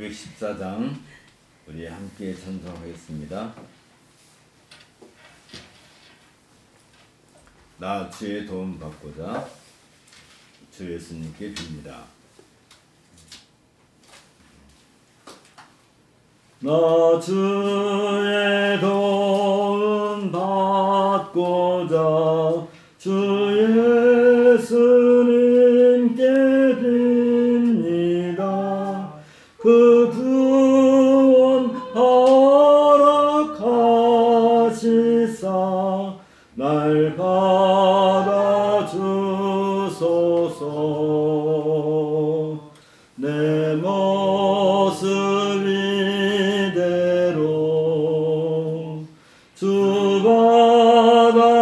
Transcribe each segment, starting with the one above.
214장 우리 함께 찬송하겠습니다. 나 주의 도움 받고자 주 예수님께 빕니다. 나 주의 도움 받고자 주 예수님께 빕니다. 그 구원 허락하시사 날 받아주소서. 내 모습 이대로 주 받아주소서.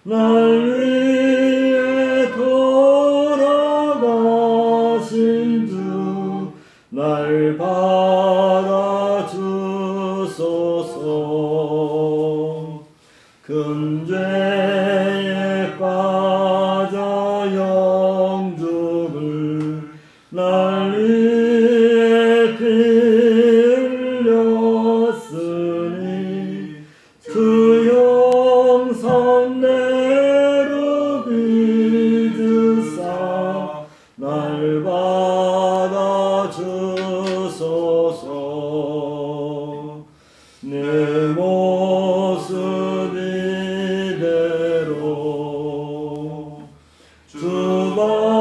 날 위해 돌아가신 주 날 받아주소서. 큰 죄에 빠져 영죽을 날 위해 피 흘렸으니 주 영상 내로 빚으사 날 받아주소서. 내 모습 이대로 주 받아주소서.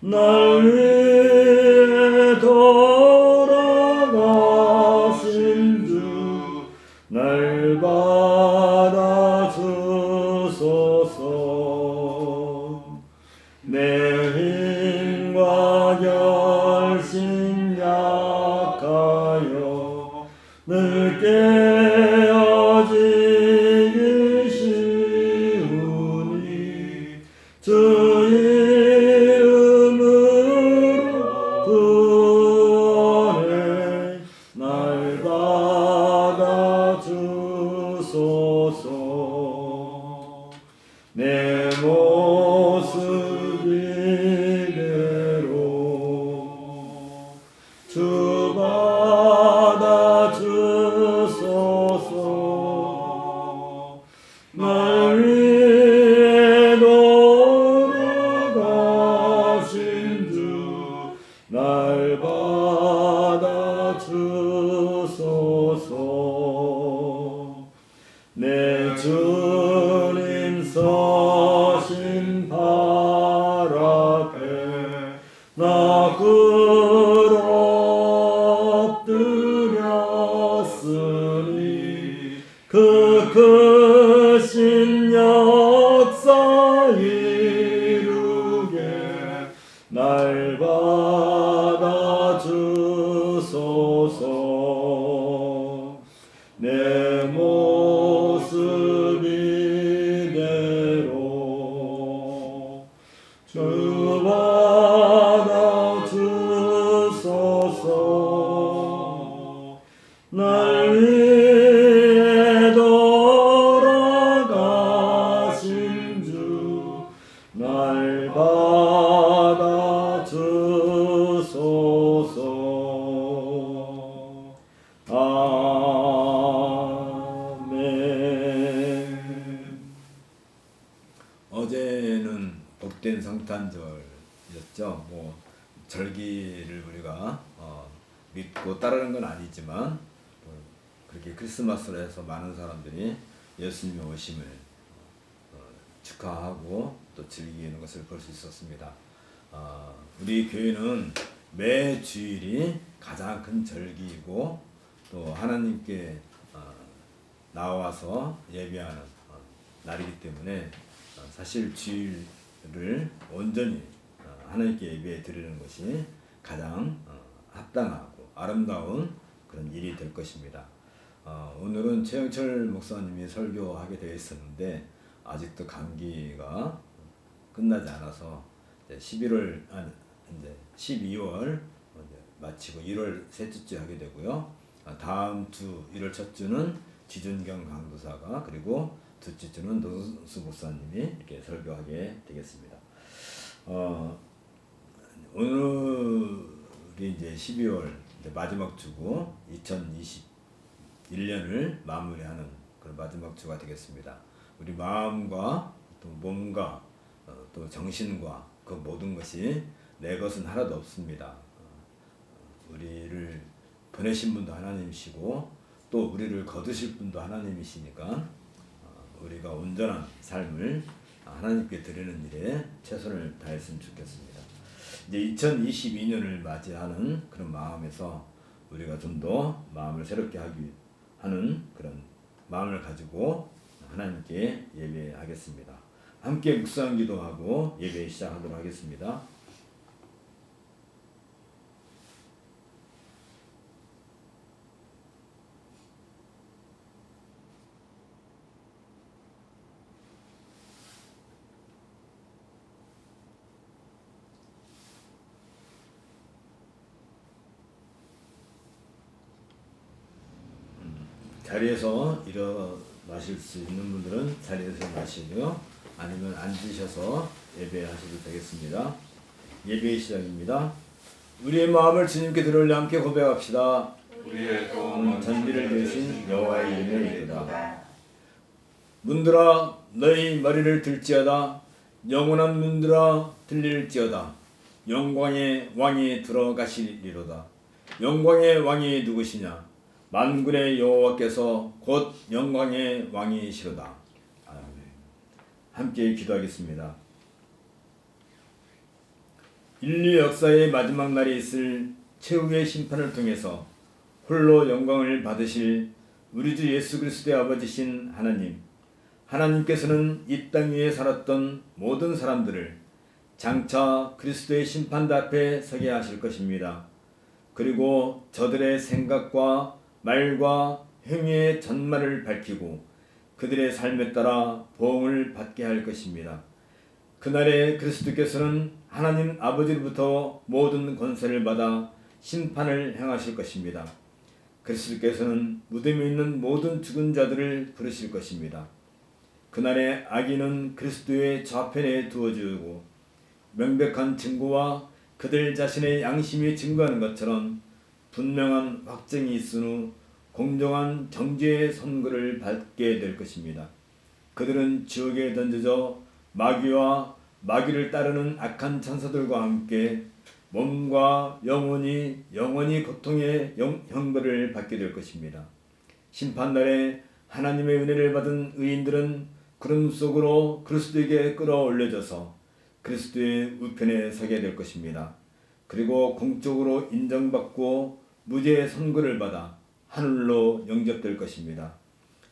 날 위해 돌아가신 주 날 받아주소서. 내 힘과 결심 약하여 늘 깨어지기 쉬우니 주 이름으로 구원해 날 받아주소서. 내 모습 이대로 주 받아주소서. 날 위해 돌아가신 주 날 받아주소서. 내 주님 서신 발 앞에 나 엎드렸으니 그 크신 역사 이루게 날 받아주소서. 내 모습 이대로 주 받아주소서. 날 위해 돌아가신 주 날 받아주소서. 아멘. 어제는 복된 성탄절이었죠. 절기를 우리가 믿고 따르는 건 아니지만 그렇게 크리스마스로 해서 많은 사람들이 예수님의 오심을 축하하고 또 즐기는 것을 볼 수 있었습니다. 우리 교회는 매 주일이 가장 큰 절기이고 또 하나님께 나와서 예배하는 날이기 때문에 사실 주일을 온전히 하나님께 예배 드리는 것이 가장 합당하고 아름다운 그런 일이 될 것입니다. 오늘은 최영철 목사님이 설교하게 되어 있었는데 아직도 감기가 끝나지 않아서 이제 12월 마치고 1월 셋째 주 하게 되고요. 다음 주 1월 첫 주는 지준경 강도사가, 그리고 둘째 주는 노수 목사님이 이렇게 설교하게 되겠습니다. 오늘이 이제 12월 마지막 주고 2021년을 마무리하는 그런 마지막 주가 되겠습니다. 우리 마음과 또 몸과 또 정신과 그 모든 것이 내 것은 하나도 없습니다. 우리를 보내신 분도 하나님이시고 또 우리를 거두실 분도 하나님이시니까 우리가 온전한 삶을 하나님께 드리는 일에 최선을 다했으면 좋겠습니다. 이제 2022년을 맞이하는 그런 마음에서 우리가 좀 더 마음을 새롭게 하는 그런 마음을 가지고 하나님께 예배하겠습니다. 함께 묵상 기도하고 예배 시작하도록 하겠습니다. 자리에서 일어나실 수 있는 분들은 자리에서 마시고요. 아니면 앉으셔서 예배하셔도 되겠습니다. 예배의 시작입니다. 우리의 마음을 주님께 들으려 함께 고백합시다. 우리의 도움은 전비를 되신 여호와의 이름에 있도다. 문들아 너희 머리를 들지어다. 영원한 문들아 들릴지어다. 영광의 왕이 들어가시리로다. 영광의 왕이 누구시냐? 만군의 여호와께서 곧 영광의 왕이시로다. 아멘. 함께 기도하겠습니다. 인류 역사의 마지막 날이 있을 최후의 심판을 통해서 홀로 영광을 받으실 우리 주 예수 그리스도의 아버지신 하나님, 하나님께서는 이 땅 위에 살았던 모든 사람들을 장차 그리스도의 심판대 앞에 서게 하실 것입니다. 그리고 저들의 생각과 말과 행위의 전말을 밝히고 그들의 삶에 따라 보응을 받게 할 것입니다. 그날에 그리스도께서는 하나님 아버지로부터 모든 권세를 받아 심판을 행하실 것입니다. 그리스도께서는 무덤에 있는 모든 죽은 자들을 부르실 것입니다. 그날에 악인은 그리스도의 좌편에 두어지고 명백한 증거와 그들 자신의 양심이 증거하는 것처럼 분명한 확증이 있은 후 공정한 정죄의 선고를 받게 될 것입니다. 그들은 지옥에 던져져 마귀와 마귀를 따르는 악한 천사들과 함께 몸과 영혼이 고통의 형벌을 받게 될 것입니다. 심판날에 하나님의 은혜를 받은 의인들은 구름 속으로 그리스도에게 끌어올려져서 그리스도의 우편에 서게 될 것입니다. 그리고 공적으로 인정받고 무죄의 선고를 받아 하늘로 영접될 것입니다.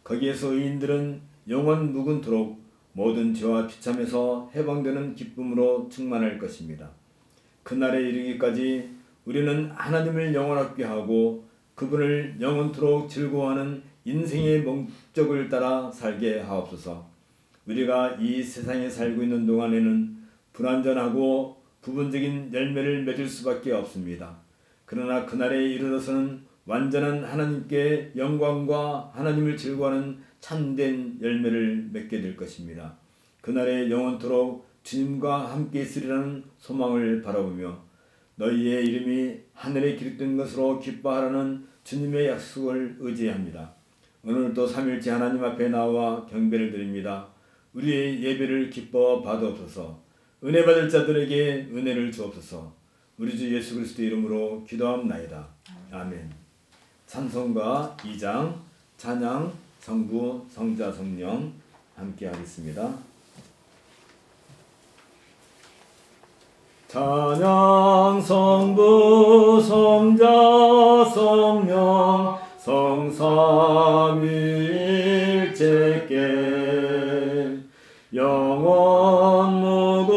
거기에서 의인들은 영원 묵은토록 모든 죄와 비참에서 해방되는 기쁨으로 충만할 것입니다. 그날에 이르기까지 우리는 하나님을 영원하게 하고 그분을 영원토록 즐거워하는 인생의 목적을 따라 살게 하옵소서. 우리가 이 세상에 살고 있는 동안에는 불완전하고 부분적인 열매를 맺을 수밖에 없습니다. 그러나 그날에 이르러서는 완전한 하나님께 영광과 하나님을 즐거워하는 참된 열매를 맺게 될 것입니다. 그날에 영원토록 주님과 함께 있으리라는 소망을 바라보며 너희의 이름이 하늘에 기록된 것으로 기뻐하라는 주님의 약속을 의지합니다. 오늘도 삼일째 하나님 앞에 나와 경배를 드립니다. 우리의 예배를 기뻐 받아옵소서. 은혜 받을 자들에게 은혜를 주옵소서. 우리 주 예수 그리스도 이름으로 기도합나이다. 아멘. 찬송가 2장 찬양 성부 성자 성령 함께 하겠습니다. 찬양 성부 성자 성령 성삼위일체께 영원 무궁하기까지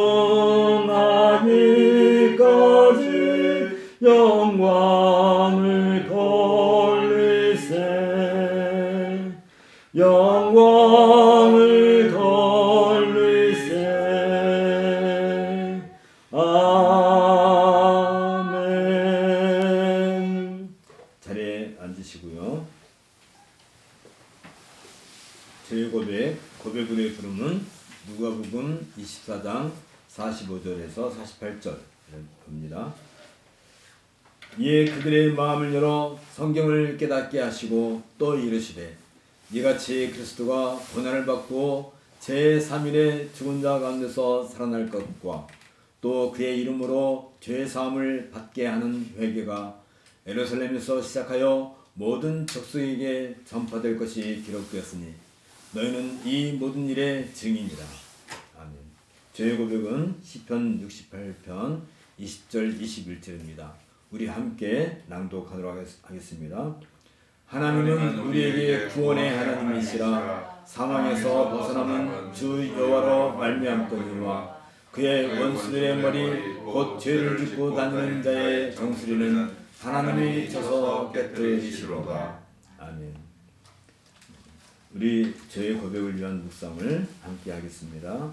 영광을 돌리세 영광을 돌리세 아멘. 14장 45절에서 48절 봅니다. 이에 그들의 마음을 열어 성경을 깨닫게 하시고 또 이르시되 이같이 그리스도가 고난을 받고 제3일에 죽은 자 가운데서 살아날 것과 또 그의 이름으로 죄 사함을 받게 하는 회개가 예루살렘에서 시작하여 모든 족속에게 전파될 것이 기록되었으니 너희는 이 모든 일의 증인이라. 아멘. 죄의 고백은 시편 68편 20절 21절입니다. 우리 함께 낭독하도록 하겠습니다. 하나님은 우리에게 구원의 하나님이시라. 사망에서 벗어남은 주 여호와로 말미암거니와 그의 원수들의 머리 곧 죄를 짓고 다니는 자의 정수리는 하나님이 쳐서 깨뜨리시로다. 아멘. 우리 죄의 고백을 위한 묵상을 함께 하겠습니다.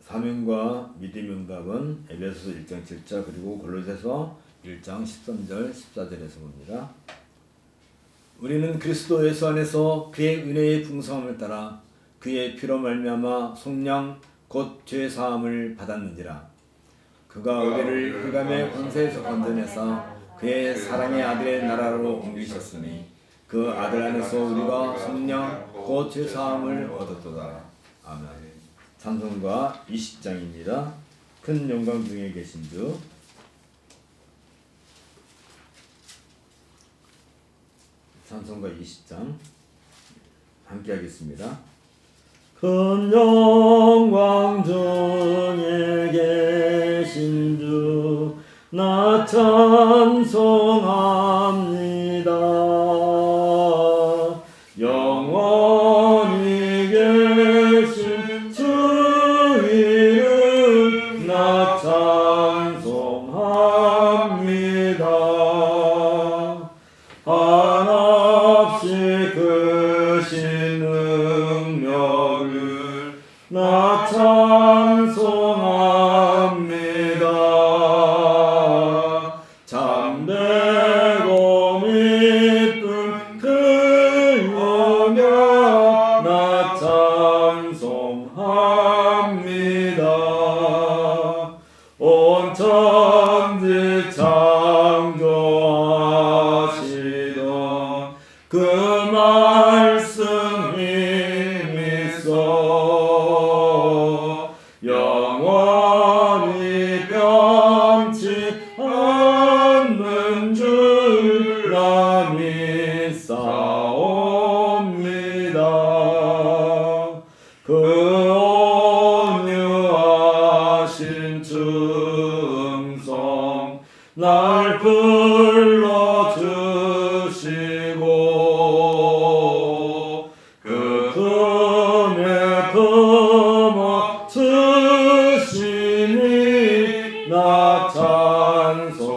사명과 믿음의 응답은 에베소서 1장 7절 그리고 골로새서 1장 13절 14절에서 봅니다. 우리는 그리스도 예수 안에서 그의 은혜의 풍성함을 따라 그의 피로 말미암아 속량 곧 죄 사함을 받았느니라. 그가 우리를 흑암의 권세에서 건져내사 그의 사랑의 아들의 나라로 옮기셨으니 그 아들 안에서 우리가 속량 곧 죄 사함을 얻었도다. 아멘. 찬송가 20장입니다. 큰 영광 중에 계신 주. 찬송가 20장 함께 하겠습니다. 큰 영광 중에 계신 주 나 찬송합니다. 영원히 계신 주 이름 나 찬송합니다. 한없이 크신 능력을 나 찬송합니다. 잠대고 믿음 그 영광 나 찬송합니다. 온 천지 창조하시던 그 말씀 힘이 있어 영원히 변치 않는 줄 나 믿사옵니다. 그 온유하신 충성 날 불러주시고 그 품에 품어 주시니 나 찬송합니다.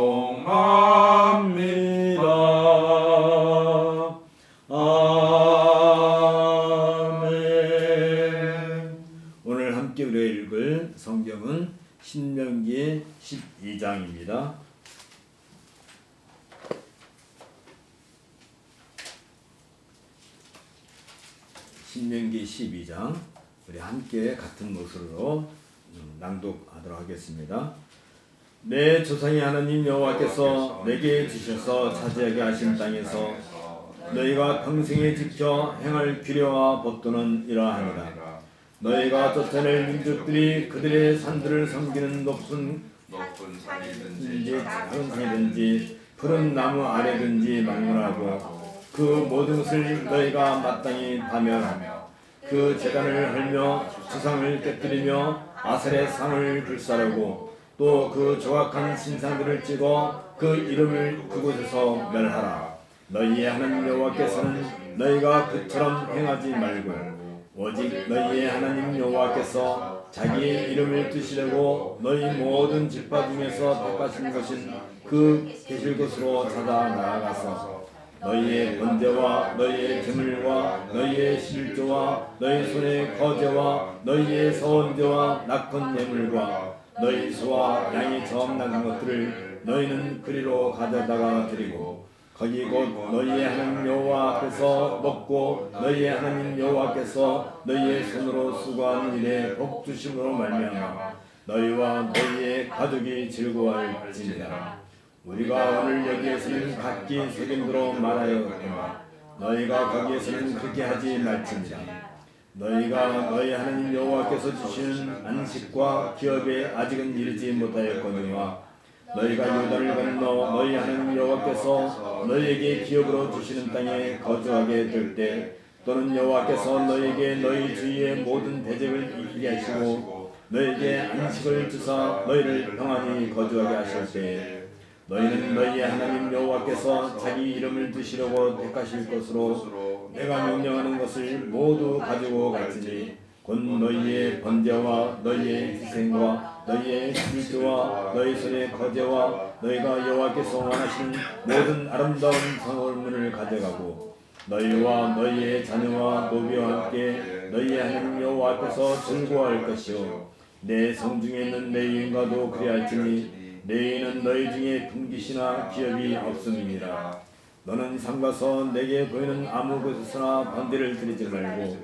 아멘. 오늘 함께 우리가 읽을 성경은 신명기 12장입니다. 신명기 12장 우리 함께 같은 목소리로 낭독하도록 하겠습니다. 내 조상의 하나님 여호와께서 내게 주셔서 차지하게 하신 땅에서 너희가 평생에 지켜 행할 규례와 법도는 이러하니라. 너희가 쫓아낼 민족들이 그들의 산들을 섬기는 높은 산이든지 작은 산이든지 푸른 나무 아래든지 막론하고 그 모든 것을 너희가 마땅히 파멸하며 그 제단을 헐며 주상을 깨뜨리며 아셀의 상을 불사르고 또 그 조각한 신상들을 찍어 그 이름을 그곳에서 멸하라. 너희의 하나님 여호와께서는 너희가 그처럼 행하지 말고 오직 너희의 하나님 여호와께서 자기의 이름을 두시려고 너희 모든 지파 중에서 택하신 것인 그 계실 곳으로 찾아 나아가서 너희의 번제와 너희의 제물과 너희의 실조와 너희 손의 거제와 너희의 서원제와 낙헌 예물과 너희 소와 양이 처음 낳은 것들을 너희는 그리로 가져다가 드리고 거기 곧 너희의 하나님 여호와 앞에서 먹고 너희의 하나님 여호와께서 너희의 손으로 수고한 일에 복 주심으로 말미암아 너희와 너희의 가족이 즐거워할지니라. 우리가 오늘 여기에서는 각기 소견대로 말하였거니와 너희가 거기에서는 그렇게 하지 말지니라. 너희가 너희 하나님 여호와께서 주시는 안식과 기업에 아직은 이르지 못하였거니와 너희가 요단을 건너 너희 하나님 여호와께서 너희에게 기업으로 주시는 땅에 거주하게 될 때 또는 여호와께서 너희에게 너희 주위의 모든 대적을 이기게 하시고 너희에게 안식을 주사 너희를 평안히 거주하게 하실 때 너희는 너희의 하나님 여호와께서 자기 이름을 두시려고 택하실 것으로 내가 명령하는 것을 모두 가지고 갈지니 곧 너희의 번제와 너희의 희생과 너희의 실조와 너희 손의 거제와 너희가 여호와께서 원하시는 모든 아름다운 선물을 가져가고 너희와 너희의 자녀와 노비와 함께 너희의 하나님 여호와 앞에서 즐거워할 것이요 내 성중에 있는 레위인과도 그리할지니 레위인은 너희 중에 분깃이나 기업이 없음이니라. 너는 삼가서 내게 보이는 아무 곳에서나 번제를 드리지 말고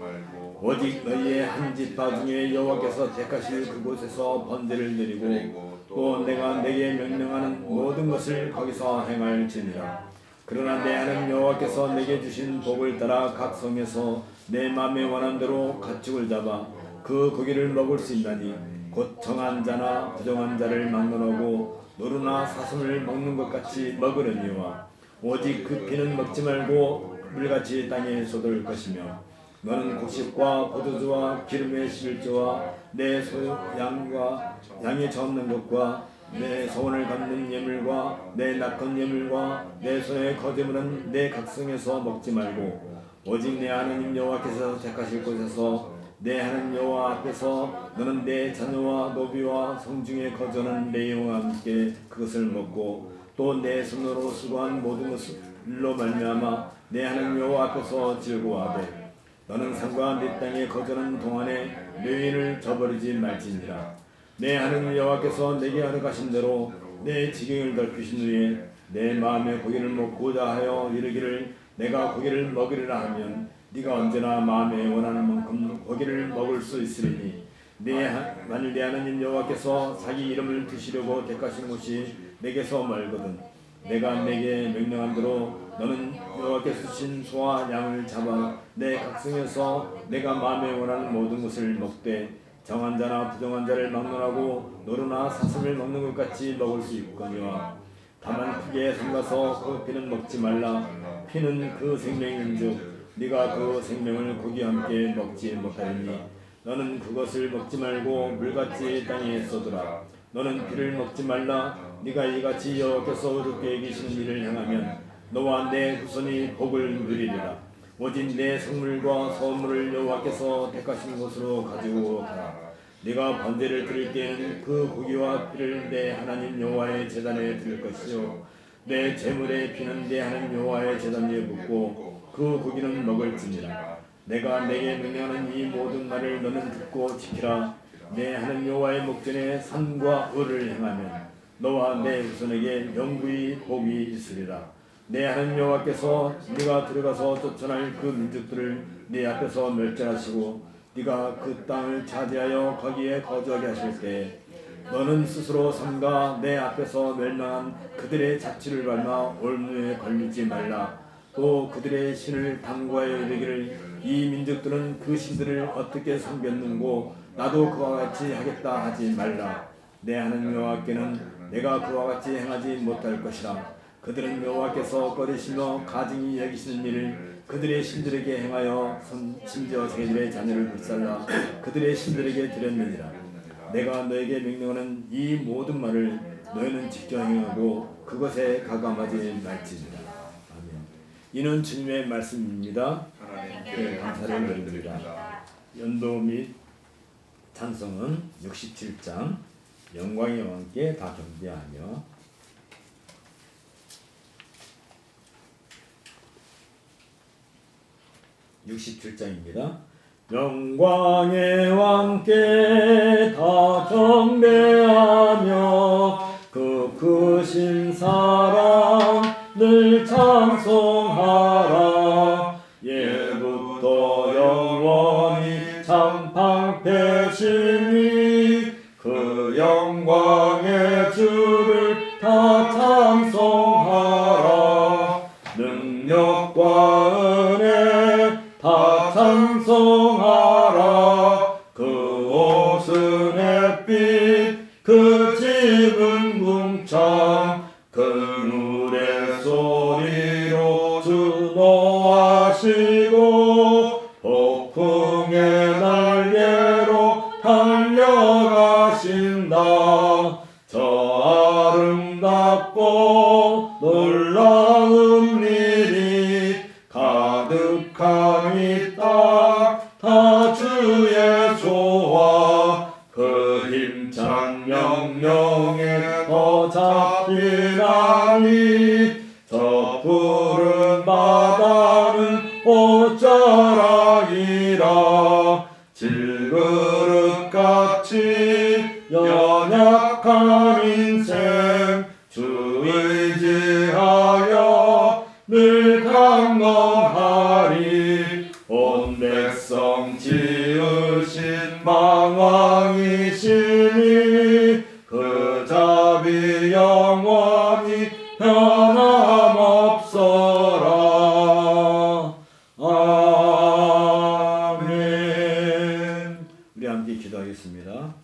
오직 너희의 한 지파 중에 여호와께서 택하실 그곳에서 번제를 드리고 또 내가 내게 명령하는 모든 것을 거기서 행할지니라. 그러나 내 하나님 여호와께서 내게 주신 복을 따라 각 성에서 내 마음에 원한 대로 가축을 잡아 그 고기를 먹을 수 있나니 곧 정한 자나 부정한 자를 막론하고 노루나 사슴을 먹는 것 같이 먹으려니와 오직 그 피는 먹지 말고 물같이 땅에 쏟을 것이며 너는 곡식과 포도주와 기름의 11조와 내 소양과 양이 처없는 것과 내 소원을 갚는 예물과 내 낙헌 예물과 내 손의 거제물은 내 각성에서 먹지 말고 오직 내 하나님 여호와께서 택하실 곳에서 내 하나님 여호와 앞에서 너는 내 자녀와 노비와 성중에 거주하는 레위인과 함께 그것을 먹고 또 내 손으로 수고한 모든 것을로 말미암아 내 하나님 여호와 앞에서 즐거워하되 너는 산과 내 땅에 거주하는 동안에 레위인을 저버리지 말지니라. 내 하나님 여호와께서 내게 허락하신 대로 내 지경을 넓히신 후에 내 마음에 고기를 먹고자 하여 이르기를 내가 고기를 먹으리라 하면 네가 언제나 마음에 원하는 만큼 고기를 먹을 수 있으리니 만일 내 하나님 여호와께서 자기 이름을 두시려고 택하신 곳이 내게서 멀거든 내가 내게 명령한 대로 너는 여호와께서 주신 소와 양을 잡아 내 각성에서 내가 마음에 원하는 모든 것을 먹되 정한 자나 부정한 자를 막론하고 노루나 사슴을 먹는 것 같이 먹을 수 있거니와 다만 크게 삼가서 그 피는 먹지 말라. 피는 그 생명인즉 네가 그 생명을 고기와 함께 먹지 못하리니 너는 그것을 먹지 말고 물같이 땅에 쏟으라. 너는 피를 먹지 말라. 네가 이같이 여호와께서 어둡게 계시는 일을 행하면 너와 내 후손이 복을 누리리라. 오직 내 성물과 서물을 여호와께서 택하신 곳으로 가지고 가라. 네가 번제를 드릴 때에는 그 고기와 피를 내 하나님 여호와의 제단에 드릴 것이요 내 제물의 피는 내 하나님 여호와의 제단 위에 붓고 그 고기는 먹을지니라. 내가 내게 명령하는 이 모든 말을 너는 듣고 지키라. 내 하나님 여호와의 목전에 산과 을을 행하면 너와 내 후손에게 영구히 복이 있으리라. 내 하나님 여호와께서 네가 들어가서 쫓아낼 그 민족들을 네 앞에서 멸절하시고 네가 그 땅을 차지하여 거기에 거주하게 하실 때 너는 스스로 삼가 내 앞에서 멸망한 그들의 자취를 밟아 올무에 걸리지 말라. 또 그들의 신을 당구하여 이르기를 이 민족들은 그 신들을 어떻게 섬겼는고 나도 그와 같이 하겠다 하지 말라. 내 하나님 여호와께는 내가 그와 같이 행하지 못할 것이라. 그들은 여호와께서 꺼리시며 가증히 여기시는 일을 그들의 신들에게 행하여 심지어 자기들의 자녀를 불살라 그들의 신들에게 드렸느니라. 내가 너에게 명령하는 이 모든 말을 너희는 지켜 행하고 그것에 가감하지 말지니라. 아멘. 이는 주님의 말씀입니다. 하나님께 감사를 드립니다. 연도 및 찬송은 67장 영광의 왕께 다 경배하며 67장입니다. 영광의 왕께 다 경배하며 그 크신 사랑 늘 찬송하라. 예부터 영원히 참 방패시니 그 영광의 주를 다 찬송하라. 능력과 은혜 다 찬송하라. 그 옷은 햇빛 그 집은 궁창 그물의 소리로 준호하시고 폭풍의 날개로 달려가신다. 저 아름답고 놀라운 일이 가득한 이 땅 다 주의 조화 그 힘찬 명령에 더 잡히나니 저 푸른 바다는 옷자락이라. 질그릇같이 연약한 인생 주 의지하여 늘 강건하리. 온 백성 지으신 망왕이시니 그 자비 영원히 변함없어라. 아멘. 우리 함께 기도하겠습니다.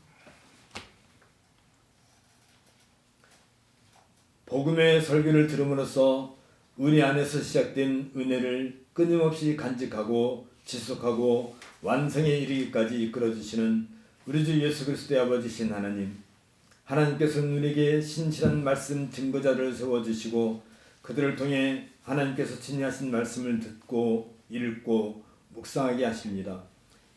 복음의 설교를 들음으로써 우리 안에서 시작된 은혜를 끊임없이 간직하고 지속하고 완성에 이르기까지 이끌어주시는 우리 주 예수 그리스도의 아버지신 하나님, 하나님께서는 우리에게 신실한 말씀 증거자를 세워주시고 그들을 통해 하나님께서 진리하신 말씀을 듣고 읽고 묵상하게 하십니다.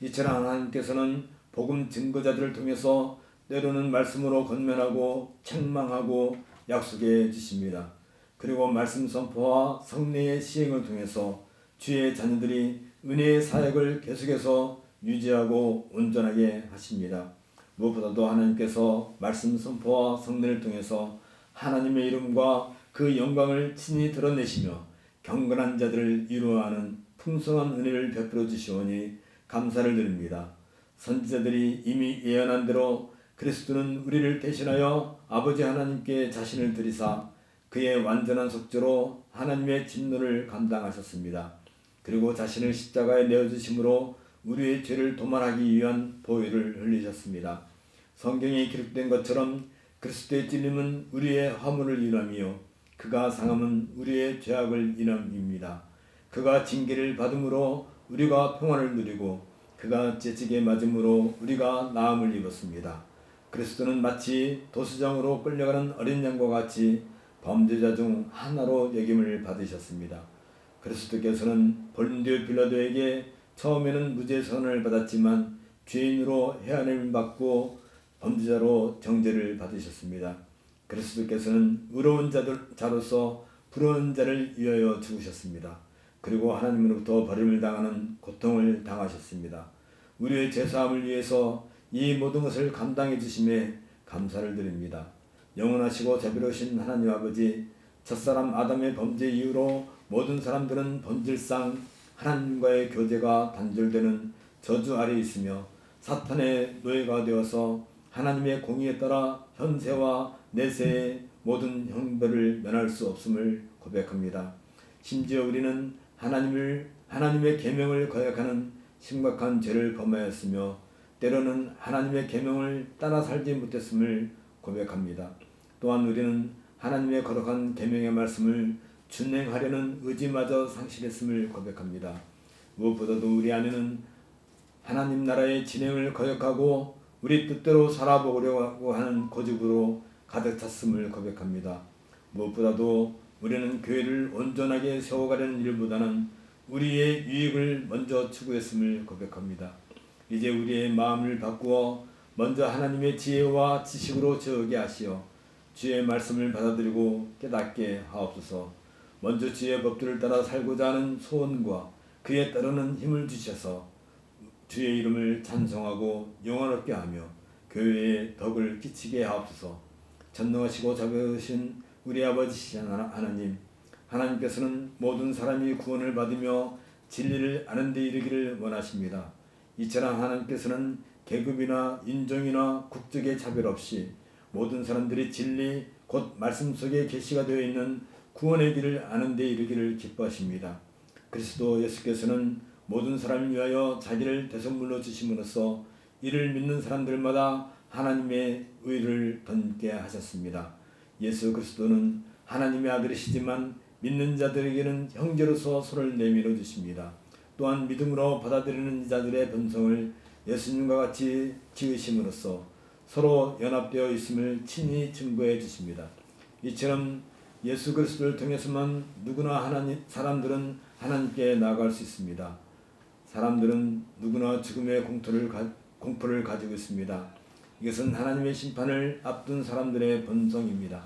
이처럼 하나님께서는 복음 증거자들을 통해서 때로는 말씀으로 권면하고 책망하고 약속해 주십니다. 그리고 말씀 선포와 성례의 시행을 통해서 주의 자녀들이 은혜의 사역을 계속해서 유지하고 온전하게 하십니다. 무엇보다도 하나님께서 말씀 선포와 성례를 통해서 하나님의 이름과 그 영광을 친히 드러내시며 경건한 자들을 이루어하는 풍성한 은혜를 베풀어 주시오니 감사를 드립니다. 선지자들이 이미 예언한 대로 그리스도는 우리를 대신하여 아버지 하나님께 자신을 드리사 그의 완전한 속죄로 하나님의 진노를 감당하셨습니다. 그리고 자신을 십자가에 내어주심으로 우리의 죄를 도말하기 위한 보혈을 흘리셨습니다. 성경에 기록된 것처럼 그리스도의 찔림은 우리의 화물을 인함이요 그가 상함은 우리의 죄악을 인함입니다. 그가 징계를 받음으로 우리가 평안을 누리고 그가 채찍에 맞음으로 우리가 나음을 입었습니다. 그리스도는 마치 도수장으로 끌려가는 어린 양과 같이 범죄자 중 하나로 여김을 받으셨습니다. 그리스도께서는 본디오 빌라도에게 처음에는 무죄 선언을 받았지만 죄인으로 해하림을 받고 범죄자로 정죄를 받으셨습니다. 그리스도께서는 의로운 자로서 부러운 자를 위하여 죽으셨습니다. 그리고 하나님으로부터 버림을 당하는 고통을 당하셨습니다. 우리의 죄사함을 위해서 이 모든 것을 감당해 주심에 감사를 드립니다. 영원하시고 자비로우신 하나님 아버지, 첫사람 아담의 범죄 이후로 모든 사람들은 본질상 하나님과의 교제가 단절되는 저주 아래 있으며 사탄의 노예가 되어서 하나님의 공의에 따라 현세와 내세의 모든 형벌을 면할 수 없음을 고백합니다. 심지어 우리는 하나님의 계명을 거역하는 심각한 죄를 범하였으며 때로는 하나님의 계명을 따라 살지 못했음을 고백합니다. 또한 우리는 하나님의 거룩한 계명의 말씀을 준행하려는 의지마저 상실했음을 고백합니다. 무엇보다도 우리 안에는 하나님 나라의 진행을 거역하고 우리 뜻대로 살아보려고 하는 고집으로 가득 찼음을 고백합니다. 무엇보다도 우리는 교회를 온전하게 세워가려는 일보다는 우리의 유익을 먼저 추구했음을 고백합니다. 이제 우리의 마음을 바꾸어 먼저 하나님의 지혜와 지식으로 채우게 하시어 주의 말씀을 받아들이고 깨닫게 하옵소서. 먼저 주의 법들을 따라 살고자 하는 소원과 그에 따르는 힘을 주셔서 주의 이름을 찬송하고 영원롭게 하며 교회에 덕을 끼치게 하옵소서. 전능하시고 자비하신 우리 아버지시신 하나님, 하나님께서는 모든 사람이 구원을 받으며 진리를 아는 데 이르기를 원하십니다. 이처럼 하나님께서는 계급이나 인종이나 국적의 차별 없이 모든 사람들이 진리 곧 말씀 속에 계시가 되어 있는 구원의 길을 아는 데 이르기를 기뻐하십니다. 그리스도 예수께서는 모든 사람을 위하여 자기를 대속물로 주심으로써 이를 믿는 사람들마다 하나님의 의를 덧게 하셨습니다. 예수 그리스도는 하나님의 아들이시지만 믿는 자들에게는 형제로서 손을 내밀어 주십니다. 또한 믿음으로 받아들이는 이자들의 본성을 예수님과 같이 지으심으로써 서로 연합되어 있음을 친히 증거해 주십니다. 이처럼 예수 그리스도를 통해서만 누구나 사람들은 하나님께 나아갈 수 있습니다. 사람들은 누구나 죽음의 공포를 가지고 있습니다. 이것은 하나님의 심판을 앞둔 사람들의 본성입니다.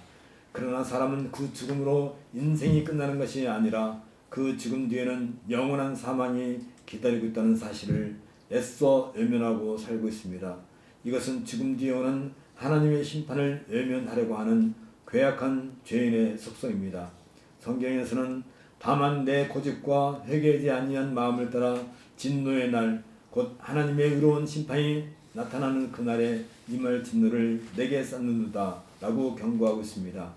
그러나 사람은 그 죽음으로 인생이 끝나는 것이 아니라 그 죽음 뒤에는 영원한 사망이 기다리고 있다는 사실을 애써 외면하고 살고 있습니다. 이것은 죽음 뒤에 오는 하나님의 심판을 외면하려고 하는 괴악한 죄인의 속성입니다. 성경에서는 다만 내 고집과 회개하지 아니한 마음을 따라 진노의 날, 곧 하나님의 의로운 심판이 나타나는 그날에 임할 진노를 내게 쌓는다 라고 경고하고 있습니다.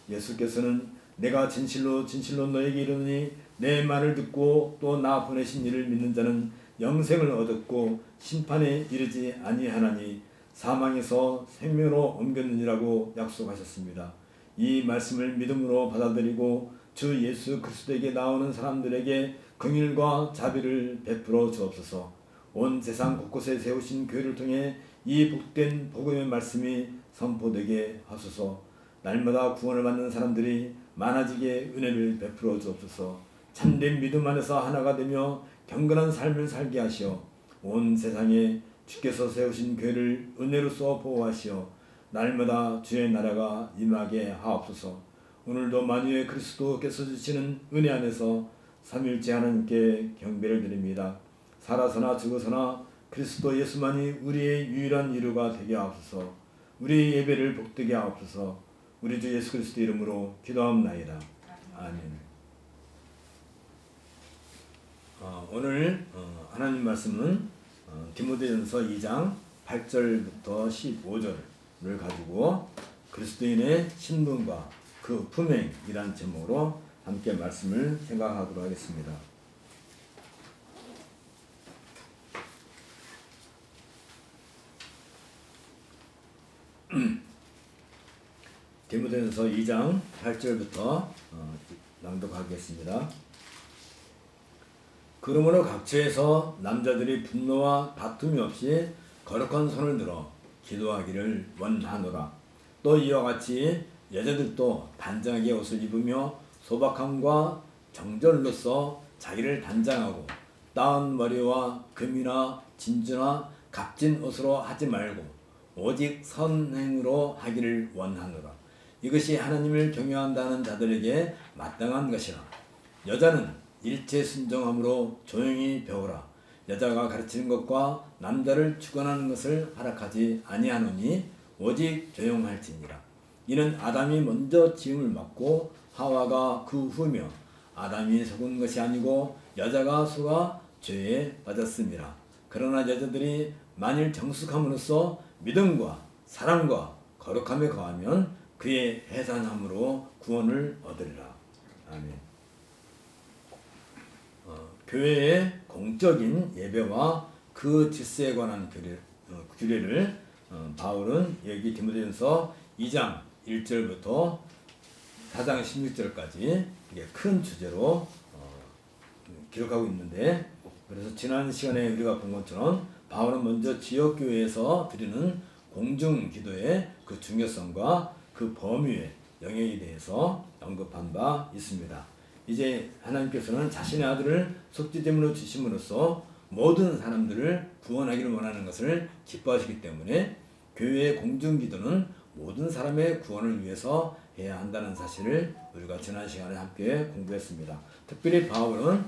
예수께서는 내가 진실로 너에게 이르노니 내 말을 듣고 또 나 보내신 이를 믿는 자는 영생을 얻었고 심판에 이르지 아니하나니 사망에서 생명으로 옮겼느니라고 약속하셨습니다. 이 말씀을 믿음으로 받아들이고 주 예수 그리스도에게 나오는 사람들에게 긍휼과 자비를 베풀어 주옵소서. 온 세상 곳곳에 세우신 교회를 통해 이 복된 복음의 말씀이 선포되게 하소서. 날마다 구원을 받는 사람들이 많아지게 은혜를 베풀어 주옵소서. 참된 믿음 안에서 하나가 되며 경건한 삶을 살게 하시어 온 세상에 주께서 세우신 교회를 은혜로써 보호하시어 날마다 주의 나라가 임하게 하옵소서. 오늘도 만유의 그리스도께서 주시는 은혜 안에서 삼위일체 하나님께 경배를 드립니다. 살아서나 죽어서나 그리스도 예수만이 우리의 유일한 이루가 되게 하옵소서. 우리의 예배를 복되게 하옵소서. 우리 주 예수 그리스도 이름으로 기도합나이다. 아멘. 오늘 하나님 말씀은 디모데전서 2장 8절부터 15절을 가지고 그리스도인의 신분과 그 품행이란 제목으로 함께 말씀을 생각하도록 하겠습니다. 디모데전서 2장 8절부터 낭독하겠습니다. 그러므로 각처에서 남자들이 분노와 다툼이 없이 거룩한 손을 들어 기도하기를 원하노라. 또 이와 같이 여자들도 단장하게 옷을 입으며 소박함과 정절로서 자기를 단장하고 따은 머리와 금이나 진주나 값진 옷으로 하지 말고 오직 선행으로 하기를 원하노라. 이것이 하나님을 경외한다는 자들에게 마땅한 것이라. 여자는 일체 순종함으로 조용히 배우라. 여자가 가르치는 것과 남자를 주관하는 것을 허락하지 아니하노니 오직 조용할지니라. 이는 아담이 먼저 지음을 받고 하와가 그 후며 아담이 속은 것이 아니고 여자가 속아 죄에 빠졌음이라. 그러나 여자들이 만일 정숙함으로써 믿음과 사랑과 거룩함에 거하면 그의 해산함으로 구원을 얻으리라. 아멘. 교회의 공적인 예배와 그 질서에 관한 규례를 바울은 여기 디모데전서 2장 1절부터 4장 16절까지 큰 주제로 기록하고 있는데, 그래서 지난 시간에 우리가 본 것처럼 바울은 먼저 지역교회에서 드리는 공중기도의 그 중요성과 그 범위에 영역에 대해서 언급한 바 있습니다. 이제 하나님께서는 자신의 아들을 속죄제물로 주심으로써 모든 사람들을 구원하기를 원하는 것을 기뻐하시기 때문에 교회의 공중기도는 모든 사람의 구원을 위해서 해야 한다는 사실을 우리가 지난 시간에 함께 공부했습니다. 특별히 바울은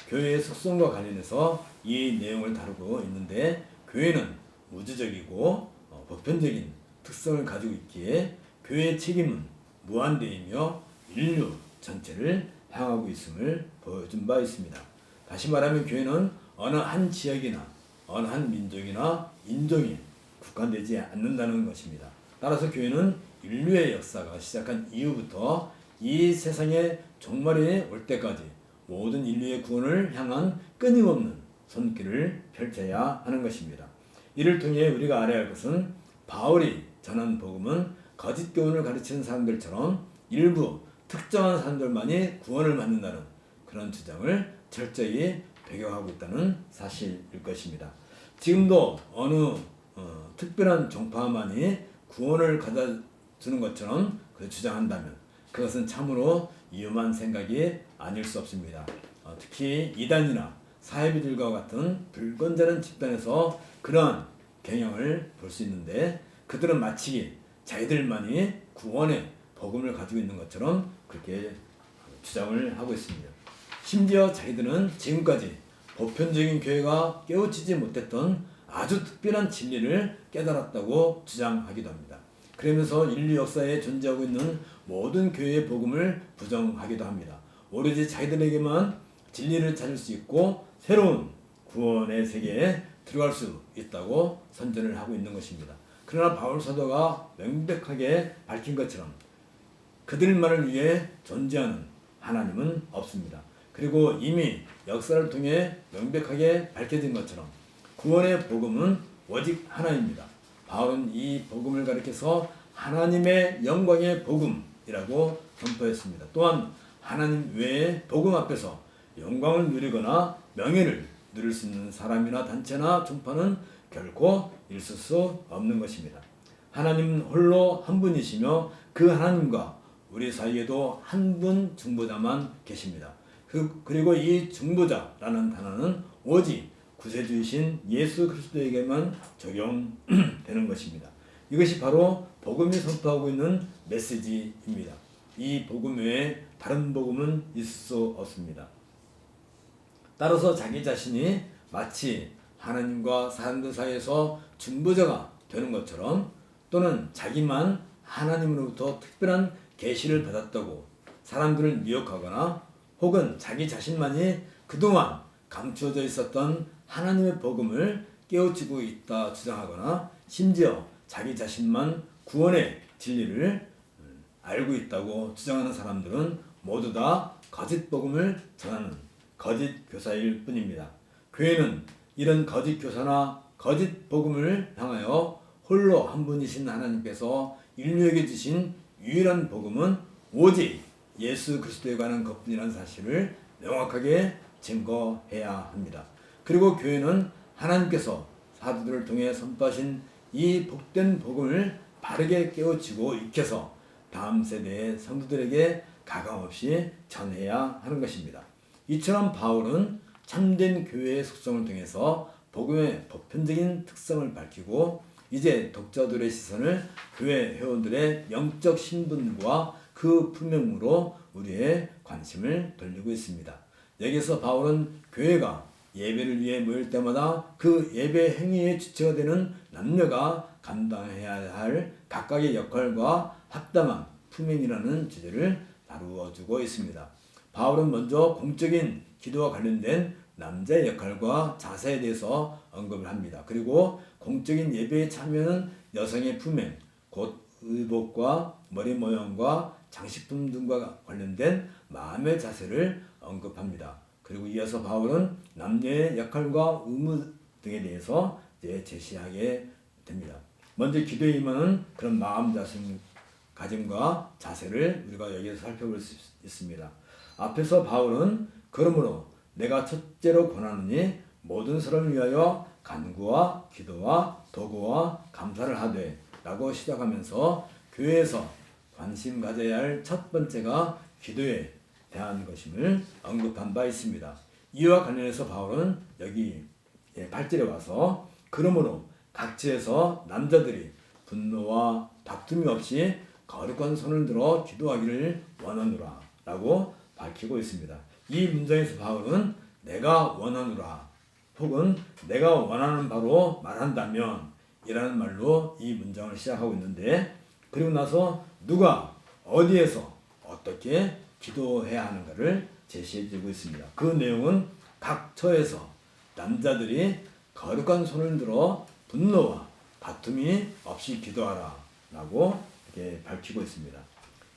교회의 속성과 관련해서 이 내용을 다루고 있는데, 교회는 우주적이고 보편적인 특성을 가지고 있기에 교회의 책임은 무한대이며 인류 전체를 향하고 있음을 보여준 바 있습니다. 다시 말하면 교회는 어느 한 지역이나 어느 한 민족이나 인종에 국한되지 않는다는 것입니다. 따라서 교회는 인류의 역사가 시작한 이후부터 이 세상의 종말이 올 때까지 모든 인류의 구원을 향한 끊임없는 손길을 펼쳐야 하는 것입니다. 이를 통해 우리가 알아야 할 것은 바울이 전한 복음은 거짓 교훈을 가르치는 사람들처럼 일부 특정한 사람들만이 구원을 받는다는 그런 주장을 철저히 배경하고 있다는 사실일 것입니다. 지금도 어느 특별한 종파만이 구원을 가져 주는 것처럼 주장한다면 그것은 참으로 위험한 생각이 아닐 수 없습니다. 특히 이단이나 사회비들과 같은 불건전한 집단에서 그러한 경향을 볼 수 있는데, 그들은 마치 자기들만이 구원의 복음을 가지고 있는 것처럼 그렇게 주장을 하고 있습니다. 심지어 자기들은 지금까지 보편적인 교회가 깨우치지 못했던 아주 특별한 진리를 깨달았다고 주장하기도 합니다. 그러면서 인류 역사에 존재하고 있는 모든 교회의 복음을 부정하기도 합니다. 오로지 자기들에게만 진리를 찾을 수 있고 새로운 구원의 세계에 들어갈 수 있다고 선전을 하고 있는 것입니다. 그러나 바울 사도가 명백하게 밝힌 것처럼 그들만을 위해 존재하는 하나님은 없습니다. 그리고 이미 역사를 통해 명백하게 밝혀진 것처럼 구원의 복음은 오직 하나입니다. 바울은 이 복음을 가리켜서 하나님의 영광의 복음이라고 선포했습니다. 또한 하나님 외에 복음 앞에서 영광을 누리거나 명예를 누릴 수 있는 사람이나 단체나 종파는 결코 있을 수 없는 것입니다. 하나님은 홀로 한 분이시며 그 하나님과 우리 사이에도 한 분 중보자만 계십니다. 그리고 이 중보자라는 단어는 오직 구세주이신 예수 그리스도에게만 적용되는 것입니다. 이것이 바로 복음이 선포하고 있는 메시지입니다. 이 복음 외에 다른 복음은 있을 수 없습니다. 따라서 자기 자신이 마치 하나님과 사람들 사이에서 중보자가 되는 것처럼, 또는 자기만 하나님으로부터 특별한 계시를 받았다고 사람들을 미혹하거나 혹은 자기 자신만이 그동안 감추어져 있었던 하나님의 복음을 깨우치고 있다 주장하거나 심지어 자기 자신만 구원의 진리를 알고 있다고 주장하는 사람들은 모두 다 거짓 복음을 전하는 거짓 교사일 뿐입니다. 교회는 이런 거짓 교사나 거짓 복음을 향하여 홀로 한 분이신 하나님께서 인류에게 주신 유일한 복음은 오직 예수 그리스도에 관한 것뿐이라는 사실을 명확하게 증거해야 합니다. 그리고 교회는 하나님께서 사도들을 통해 선포하신 이 복된 복음을 바르게 깨우치고 익혀서 다음 세대의 성도들에게 가감없이 전해야 하는 것입니다. 이처럼 바울은 참된 교회의 속성을 통해서 복음의 보편적인 특성을 밝히고 이제 독자들의 시선을 교회 회원들의 영적 신분과 그 품명으로 우리의 관심을 돌리고 있습니다. 여기서 바울은 교회가 예배를 위해 모일 때마다 그 예배 행위의 주체가 되는 남녀가 감당해야 할 각각의 역할과 합당한 품행이라는 주제를 다루어주고 있습니다. 바울은 먼저 공적인 기도와 관련된 남자의 역할과 자세에 대해서 언급을 합니다. 그리고 공적인 예배에 참여하는 여성의 품행, 곧 의복과 머리 모양과 장식품 등과 관련된 마음의 자세를 언급합니다. 그리고 이어서 바울은 남녀의 역할과 의무 등에 대해서 제시하게 됩니다. 먼저 기도에 임하는 그런 마음가짐과 자세를 우리가 여기서 살펴볼 수 있습니다. 앞에서 바울은 그러므로 내가 첫째로 권하노니 모든 사람을 위하여 간구와 기도와 도구와 감사를 하되 라고 시작하면서 교회에서 관심 가져야 할 첫 번째가 기도에 대한 것임을 언급한 바 있습니다. 이와 관련해서 바울은 여기 8절에 와서 그러므로 각지에서 남자들이 분노와 다툼이 없이 거룩한 손을 들어 기도하기를 원하노라 라고 밝히고 있습니다. 이 문장에서 바울은 내가 원하노라 혹은 내가 원하는 바로 말한다면 이라는 말로 이 문장을 시작하고 있는데, 그리고 나서 누가 어디에서 어떻게 기도해야 하는가를 제시해주고 있습니다. 그 내용은 각 처에서 남자들이 거룩한 손을 들어 분노와 다툼이 없이 기도하라 라고 이렇게 밝히고 있습니다.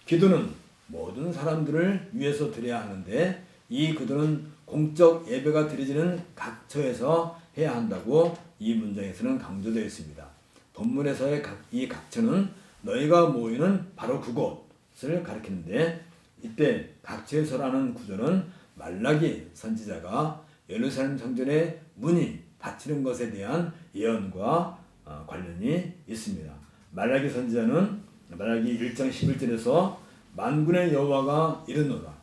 기도는 모든 사람들을 위해서 드려야 하는데 이 기도는 공적 예배가 드려지는 각 처에서 해야 한다고 이 문장에서는 강조되어 있습니다. 본문에서의 이 각처는 너희가 모이는 바로 그곳을 가리키는데, 이때 각처에서라는 구절은 말라기 선지자가 예루살렘 성전의 문이 닫히는 것에 대한 예언과 관련이 있습니다. 말라기 선지자는 말라기 1장 11절에서 만군의 여호와가 이르노라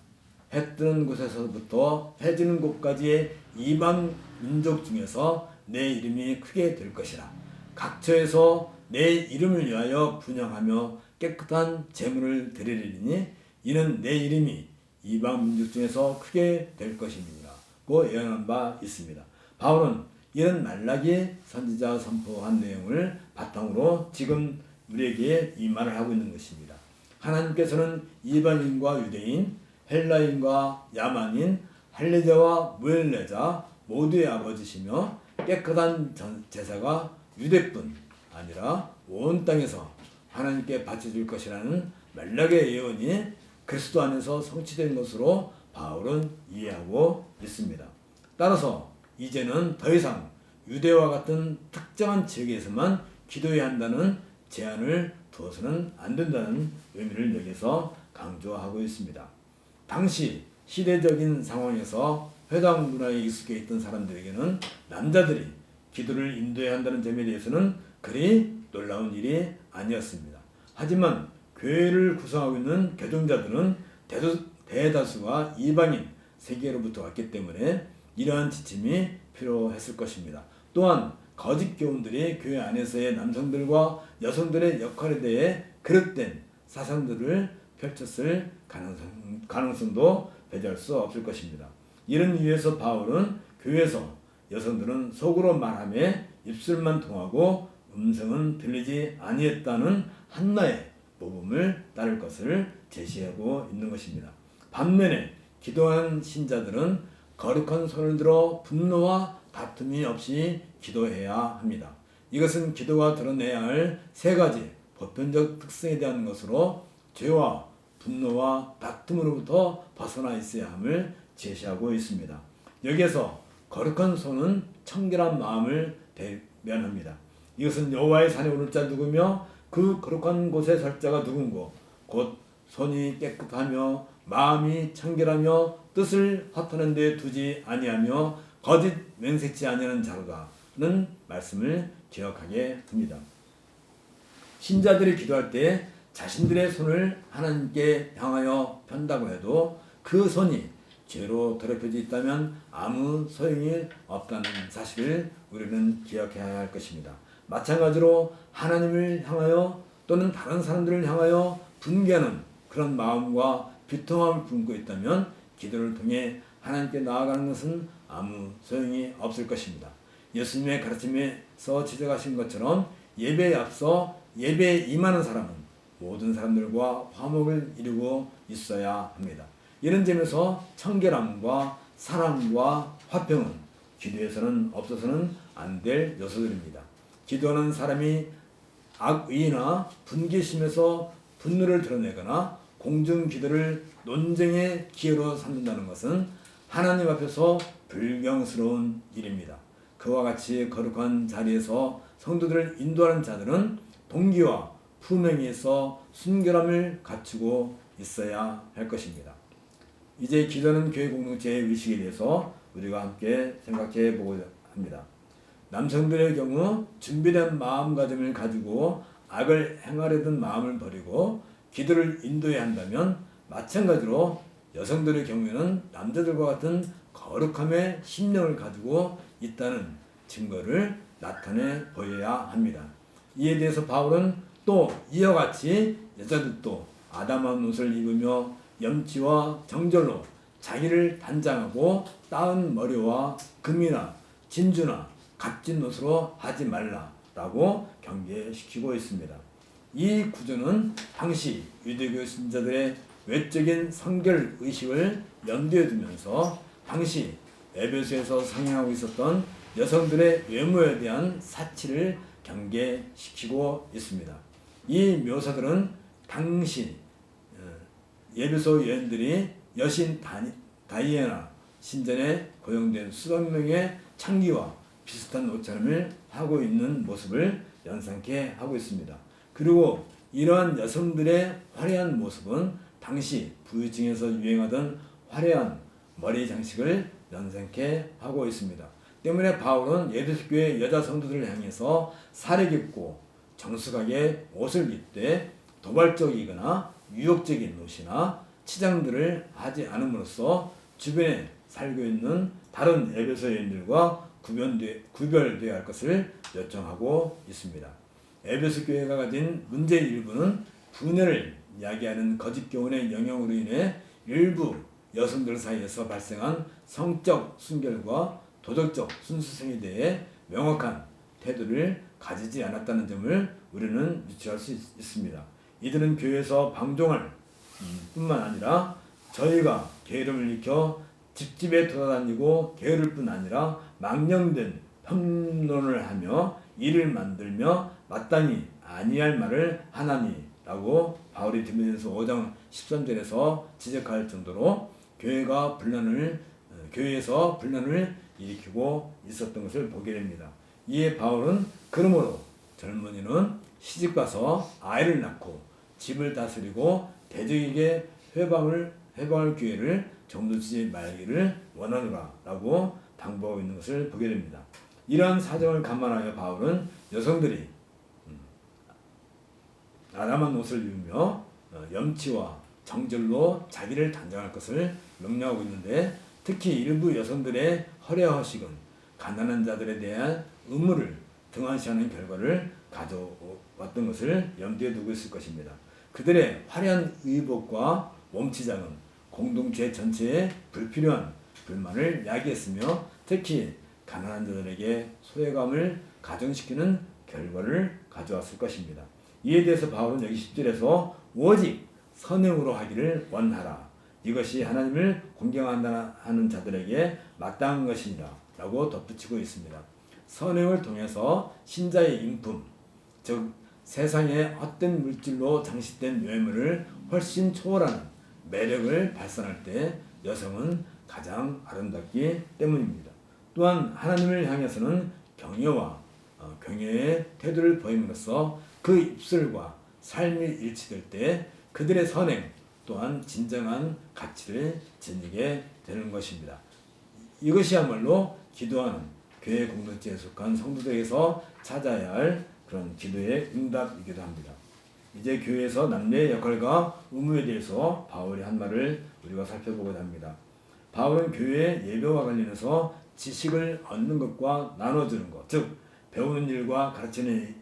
해 뜨는 곳에서부터 해 지는 곳까지의 이방 민족 중에서 내 이름이 크게 될 것이라. 각처에서 내 이름을 위하여 분향하며 깨끗한 제물을 드리리니 이는 내 이름이 이방 민족 중에서 크게 될 것임이라고 예언한 바 있습니다. 바울은 이런 말라기 선지자 선포한 내용을 바탕으로 지금 우리에게 이 말을 하고 있는 것입니다. 하나님께서는 이방인과 유대인, 헬라인과 야만인, 할레자와 무헬레자 모두의 아버지시며 깨끗한 제사가 유대뿐 아니라 온 땅에서 하나님께 바쳐질 것이라는 말라기의 예언이 그리스도 안에서 성취된 것으로 바울은 이해하고 있습니다. 따라서 이제는 더 이상 유대와 같은 특정한 지역에서만 기도해야 한다는 제한을 두어서는 안 된다는 의미를 여기서 강조하고 있습니다. 당시 시대적인 상황에서 회당 문화에 익숙해 있던 사람들에게는 남자들이 기도를 인도해야 한다는 점에 대해서는 그리 놀라운 일이 아니었습니다. 하지만 교회를 구성하고 있는 교종자들은 대다수가 이방인 세계로부터 왔기 때문에 이러한 지침이 필요했을 것입니다. 또한 거짓 교훈들이 교회 안에서의 남성들과 여성들의 역할에 대해 그릇된 사상들을 펼쳤을 가능성도 배제할 수 없을 것입니다. 이런 이유에서 바울은 교회에서 여성들은 속으로 말하며 입술만 통하고 음성은 들리지 아니했다는 한나의 모범을 따를 것을 제시하고 있는 것입니다. 반면에 기도하는 신자들은 거룩한 손을 들어 분노와 다툼이 없이 기도해야 합니다. 이것은 기도가 드러내야 할 세 가지 보편적 특성에 대한 것으로 죄와 분노와 다툼으로부터 벗어나 있어야 함을 제시하고 있습니다. 여기에서 거룩한 손은 청결한 마음을 대변합니다. 이것은 여호와의 산에 오를 자 누구며 그 거룩한 곳에 설 자가 누군고 곧 손이 깨끗하며 마음이 청결하며 뜻을 허탄한 데 두지 아니하며 거짓 맹세치 아니하는 자로다는 말씀을 기억하게 됩니다. 신자들이 기도할 때 자신들의 손을 하나님께 향하여 편다고 해도 그 손이 죄로 더럽혀져 있다면 아무 소용이 없다는 사실을 우리는 기억해야 할 것입니다. 마찬가지로 하나님을 향하여 또는 다른 사람들을 향하여 분개하는 그런 마음과 비통함을 품고 있다면 기도를 통해 하나님께 나아가는 것은 아무 소용이 없을 것입니다. 예수님의 가르침에서 지적하신 것처럼 예배에 앞서 예배에 임하는 사람은 모든 사람들과 화목을 이루고 있어야 합니다. 이런 점에서 청결함과 사랑과 화평은 기도에서는 없어서는 안 될 요소들입니다. 기도하는 사람이 악의나 분개심에서 분노를 드러내거나 공중 기도를 논쟁의 기회로 삼는다는 것은 하나님 앞에서 불경스러운 일입니다. 그와 같이 거룩한 자리에서 성도들을 인도하는 자들은 동기와 품행에서 순결함을 갖추고 있어야 할 것입니다. 이제 기도하는 교회 공동체의 의식에 대해서 우리가 함께 생각해 보고자 합니다. 남성들의 경우 준비된 마음가짐을 가지고 악을 행하려던 마음을 버리고 기도를 인도해야 한다면 마찬가지로 여성들의 경우에는 남자들과 같은 거룩함의 심령을 가지고 있다는 증거를 나타내 보여야 합니다. 이에 대해서 바울은 또 이와 같이 여자들도 아담한 옷을 입으며 염치와 정절로 자기를 단장하고 따은 머리와 금이나 진주나 값진 옷으로 하지 말라라고 경계시키고 있습니다. 이 구조는 당시 유대교 신자들의 외적인 성결 의식을 염두에 두면서 당시 에베소에서 상행하고 있었던 여성들의 외모에 대한 사치를 경계시키고 있습니다. 이 묘사들은 당시 에베소 여인들이 여신 다이애나 신전에 고용된 수백 명의 창기와 비슷한 옷차림을 하고 있는 모습을 연상케 하고 있습니다. 그리고 이러한 여성들의 화려한 모습은 당시 부유층에서 유행하던 화려한 머리 장식을 연상케 하고 있습니다. 때문에 바울은 에베소 교회 여자 성도들을 향해서 사려 깊고 정숙하게 옷을 입되 도발적이거나 유혹적인 옷이나 치장들을 하지 않음으로써 주변에 살고 있는 다른 에베소 여인들과 구별되어야 할 것을 요청하고 있습니다. 에베소 교회가 가진 문제의 일부는 분해를 야기하는 거짓 교훈의 영향으로 인해 일부 여성들 사이에서 발생한 성적 순결과 도덕적 순수성에 대해 명확한 태도를 가지지 않았다는 점을 우리는 유추할 수 있습니다. 이들은 교회에서 방종할 뿐만 아니라 저희가 게으름을 일으켜 집집에 돌아다니고 게으를 뿐 아니라 망령된 평론을 하며 일을 만들며 마땅히 아니할 말을 하나니라고 바울이 디모데전서 5장 13절에서 지적할 정도로 교회에서 분란을 일으키고 있었던 것을 보게 됩니다. 이에 바울은 그러므로 젊은이는 시집가서 아이를 낳고 집을 다스리고 대적에게 회방할 기회를 정두지 말기를 원하노라 라고 당부하고 있는 것을 보게 됩니다. 이러한 사정을 감안하여 바울은 여성들이 아담한 옷을 입으며 염치와 정절로 자기를 단장할 것을 명령하고 있는데, 특히 일부 여성들의 허례허식은 가난한 자들에 대한 의무를 등한시하는 결과를 가져왔던 것을 염두에 두고 있을 것입니다. 그들의 화려한 의복과 몸치장은 공동체 전체에 불필요한 불만을 야기했으며 특히 가난한 자들에게 소외감을 가중시키는 결과를 가져왔을 것입니다. 이에 대해서 바울은 여기 10절에서 오직 선행으로 하기를 원하라. 이것이 하나님을 공경하는 자들에게 마땅한 것이니라 라고 덧붙이고 있습니다. 선행을 통해서 신자의 인품, 즉 세상의 헛된 물질로 장식된 외모를 훨씬 초월하는 매력을 발산할 때 여성은 가장 아름답기 때문입니다. 또한 하나님을 향해서는 경외와 경외의 태도를 보임으로써 그 입술과 삶이 일치될 때 그들의 선행 또한 진정한 가치를 지니게 되는 것입니다. 이것이야말로 기도하는 교회 공동체에 속한 성도들에게서 찾아야 할 그런 기도의 응답이기도 합니다. 이제 교회에서 남녀의 역할과 의무에 대해서 바울이 한 말을 우리가 살펴보고자 합니다. 바울은 교회의 예배와 관련해서 지식을 얻는 것과 나눠주는 것, 즉 배우는 일과 가르치는